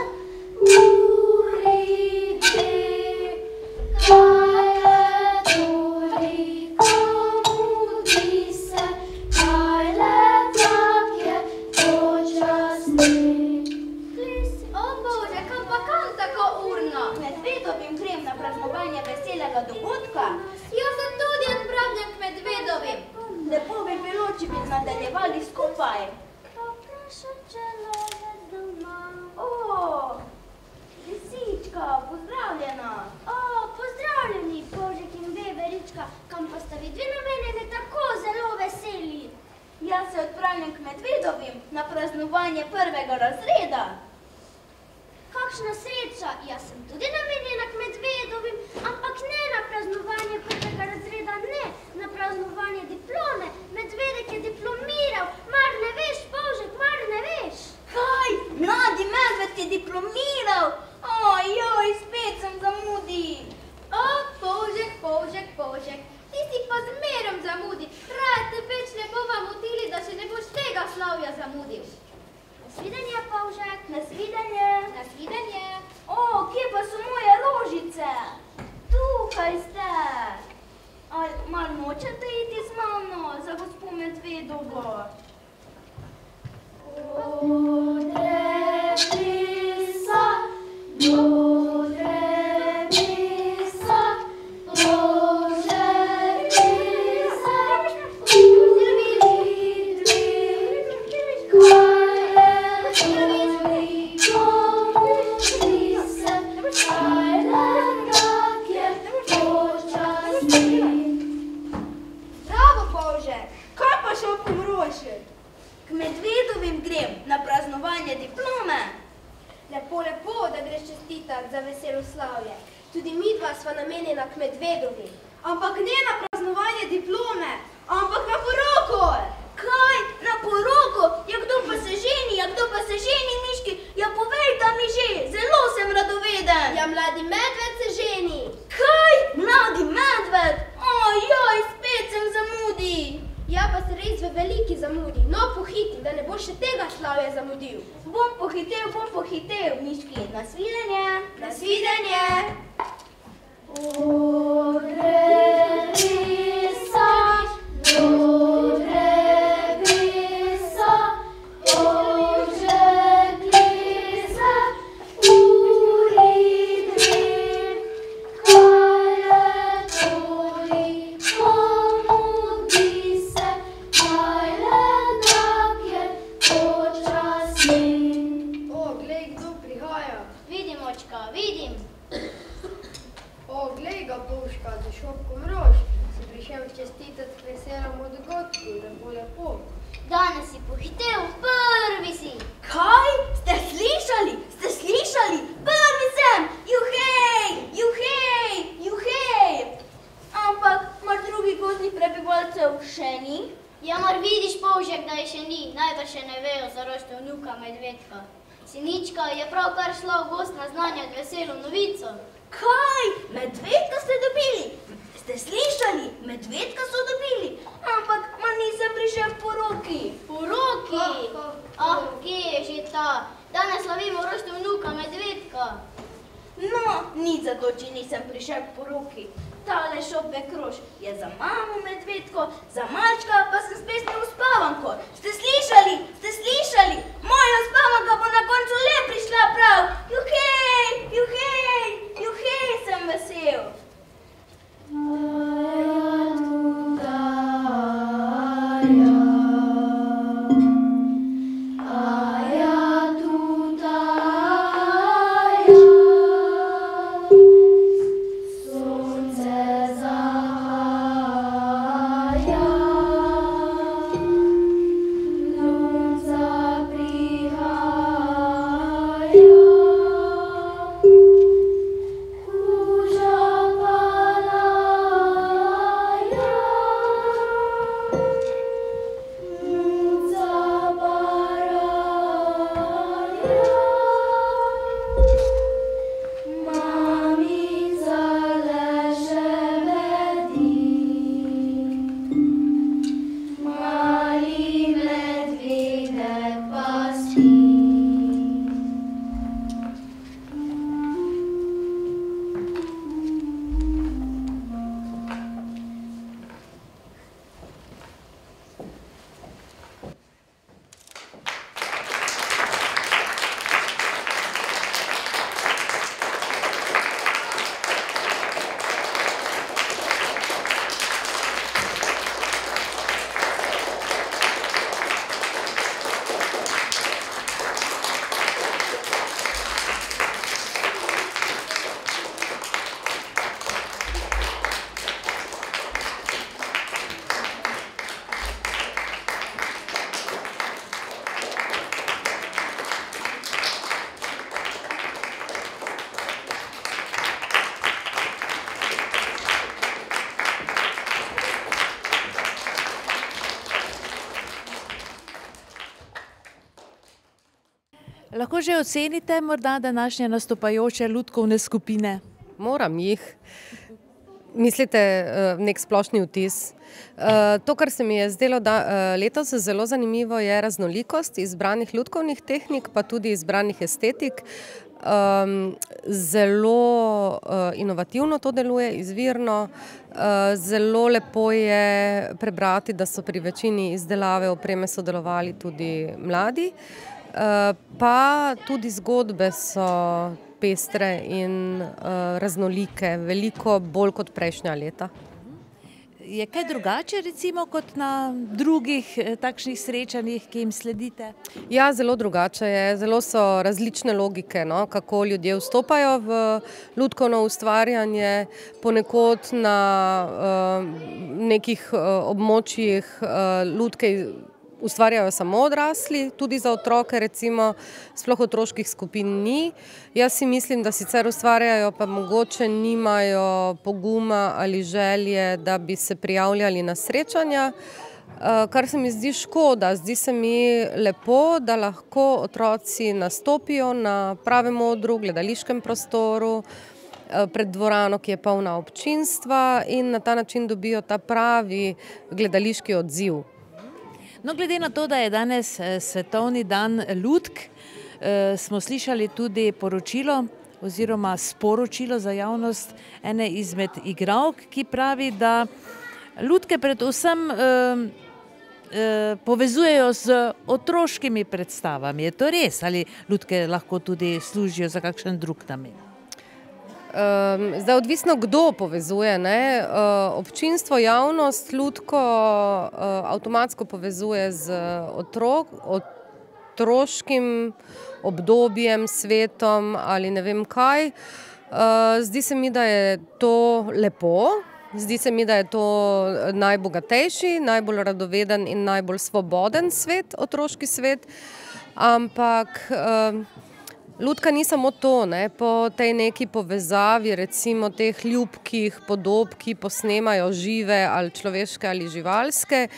Medvedovim grem na praznovanje veselega dogodka. Jaz se tudi odpravljam k medvedovim. Lepo bi bilo, če bi nadaljevali skupaj. Lisička, pozdravljena. Pozdravljeni, Božek in Veverička. Kam pa sta vidvi namenjeni tako zelo veseli? Jaz se odpravljam k medvedovim na praznovanje prvega razreda. Kakšna sreča, jaz sem tudi namenjena k medvedovim, ampak ne na praznovanje prvega razreda, ne, na praznovanje diplome. Medvedek je diplomiral, mar ne veš, Božek, mar ne veš? Kaj? Mladi medved je diplomiral? Ojoj, spet sem zamudi. Božek, ti si pa zmerom zamudi. Raje te več ne bova motili, da še ne boš tega slavja zamudil. Nasvidenje, Polžek. Nasvidenje. Kje pa so moje rožice? Tukaj ste. Mar nočete iti z mano za gospo Medvedovo? Bravo, Polže! Kaj pa Šopko Mrošek? K Medvedovim grem na praznovanje diplome. Lepo, da greš čestitat za veselo slavje. Tudi midva sva namenjena k Medvedovi. Ampak ne na praznovanje diplome, ampak na poroko. Kaj? Na poroko? Ja, kdo pa se ženi? Ja, kdo pa se ženi, Miški? Ja, povej, da mi že, zelo sem radoveden. Ja, mladi medved se ženi. Kaj? Mladi medved? Ojoj, spet sem zamudi. Ja, pa se res v veliki zamudi. No, pohiti, da ne boš še tega slavja zamudil. Bom pohitel, Miški. Nasvidenje. Nasvidenje. Vidim. O, glej ga, Božka, za Šopko Mrož. Si prišel čestitat k veselemu dogodku, da bo lepo. Danes si pohitel, prvi si. Kaj? Ste slišali? Ste slišali? Prvi sem! Juhej! Juhej! Juhej! Ampak mar drugih gozdnih prebivalcev še ni? Ja, mar vidiš, Polžek, da je še ni. Najbrž še ne vejo za rojstev vnuka Medvedka. Sinička je pravkar šla v gost naznanjat veselo novico. Kaj? Medvedka ste dobili? Ste slišali? Medvedka so dobili. Ampak mar nisem prišel k poroki. Poroki? Ah, kje je že ta? Danes slavimo rojstev vnuka Medvedka. No, nič za to, če nisem prišel k poroki. Tale Šopek Rož je za mamo Medvedko, za malčka pa sem spesnil uspavanko. Ste slišali? Ste slišali? Moja uspavanka bo na koncu le prišla prav. Juhej, juhej, juhej, sem vesel. Lahko že ocenite morda današnje nastopajoče lutkovne skupine? Moram jih. Mislite, nek splošni vtis. To, kar se mi je zdelo letos zelo zanimivo, je raznolikost izbranih lutkovnih tehnik, pa tudi izbranih estetik. Zelo inovativno to deluje, izvirno. Zelo lepo je prebrati, da so pri večini izdelave opreme sodelovali tudi mladi. pa tudi zgodbe so pestre in raznolike, veliko bolj kot prejšnja leta. Je kaj drugače recimo kot na drugih takšnih srečanjih, ki jim sledite? Ja, zelo drugače je, zelo so različne logike, no, kako ljudje vstopajo v lutkovno ustvarjanje, ponekod na nekih območjih lutke ustvarjajo samo odrasli, tudi za otroke recimo, sploh otroških skupin ni. Jaz si mislim, da sicer ustvarjajo, pa mogoče nimajo poguma ali želje, da bi se prijavljali na srečanja, kar se mi zdi škoda. Zdi se mi lepo, da lahko otroci nastopijo na pravem odru, gledališkem prostoru, pred dvorano, ki je polna občinstva in na ta način dobijo ta pravi gledališki odziv. No, glede na to, da je danes svetovni dan lutk, smo slišali tudi poročilo oziroma sporočilo za javnost ene izmed igralk, ki pravi, da lutke predvsem povezujejo z otroškimi predstavami. Je to res? Ali lutke lahko tudi služijo za kakšen drug namen? Zdaj odvisno, kdo povezuje, ne? Občinstvo, javnost lutko avtomatsko povezuje z otroškim obdobjem, svetom ali ne vem kaj. Zdi se mi, da je to lepo, zdi se mi, da je to najbogatejši, najbolj radoveden in najbolj svoboden svet, otroški svet, ampak lutka ni samo to, ne, po tej neki povezavi recimo teh ljubkih podob, ki posnemajo žive ali človeške ali živalske,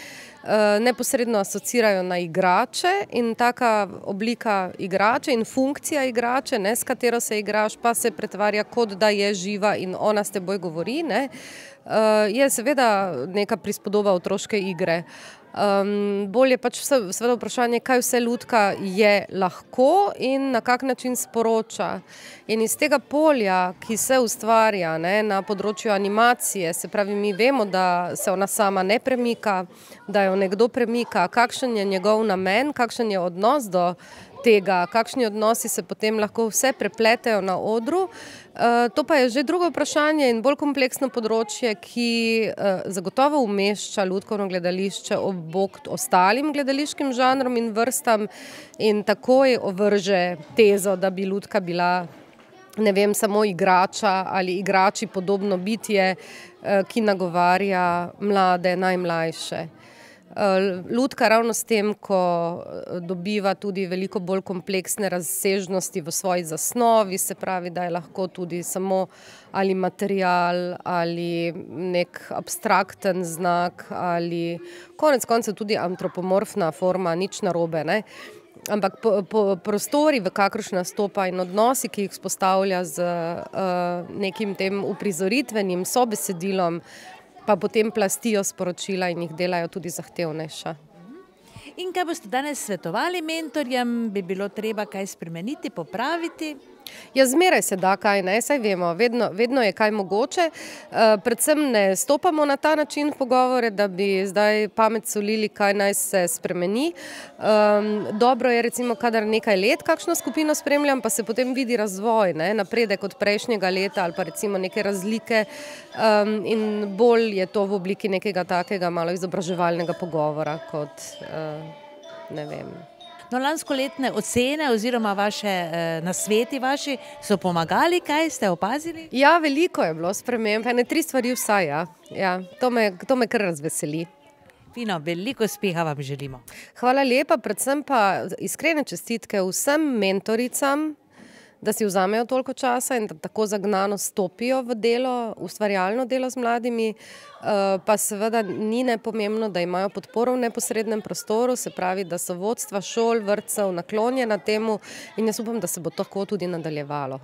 neposredno asocirajo na igrače in taka oblika igrače in funkcija igrače, ne, s katero se igraš, pa se pretvarja, kot da je živa in ona s teboj govori, ne, je seveda neka prispodoba otroške igre. Bolj je pač seveda vprašanje, kaj vse lutka je lahko in na kak način sporoča. In iz tega polja, ki se ustvarja, ne, na področju animacije, se pravi, mi vemo, da se ona sama ne premika, da jo nekdo premika, kakšen je njegov namen, kakšen je odnos do tega, kakšni odnosi se potem lahko vse prepletejo na odru. To pa je že drugo vprašanje in bolj kompleksno področje, ki zagotovo umešča lutkovno gledališče ob bok ostalim gledališkim žanrom in vrstam in takoj ovrže tezo, da bi lutka bila, ne vem, samo igrača ali igrači podobno bitje, ki nagovarja mlade, najmlajše. Lutka ravno s tem, ko dobiva tudi veliko bolj kompleksne razsežnosti v svoji zasnovi, se pravi, da je lahko tudi samo ali material ali nek abstrakten znak ali konec koncev tudi antropomorfna forma, nič narobe, ne. Ampak prostori, v kakršne nastopa in odnosi, ki jih vzpostavlja z nekim tem uprizoritvenim sobesedilom, pa potem plastijo sporočila in jih delajo tudi zahtevnejša. In kaj boste danes svetovali mentorjem? Bi bilo treba kaj spremeniti, popraviti? Ja, zmeraj se da kaj, ne, saj vemo, vedno je kaj mogoče. Predvsem ne stopamo na ta način v pogovore, da bi zdaj pamet solili, kaj naj se spremeni. Dobro je recimo, kadar nekaj let kakšno skupino spremljam, pa se potem vidi razvoj, ne, napredek od prejšnjega leta ali pa recimo neke razlike in bolj je to v obliki nekega takega malo izobraževalnega pogovora kot, ne vem. No, lanskoletne ocene oziroma vaše nasveti vaši so pomagali, kaj ste opazili? Ja, veliko je bilo sprememb, ene 3 stvari vsaj, ja. Ja, to me kar razveseli. Fino, veliko uspeha vam želimo. Hvala lepa, predvsem pa iskrene čestitke vsem mentoricam, da si vzamejo toliko časa in da tako zagnano stopijo v delo, ustvarjalno delo z mladimi, pa seveda ni nepomembno, da imajo podporo v neposrednem prostoru, se pravi, da so vodstva šol, vrtcev naklonjena temu in jaz upam, da se bo tako tudi nadaljevalo.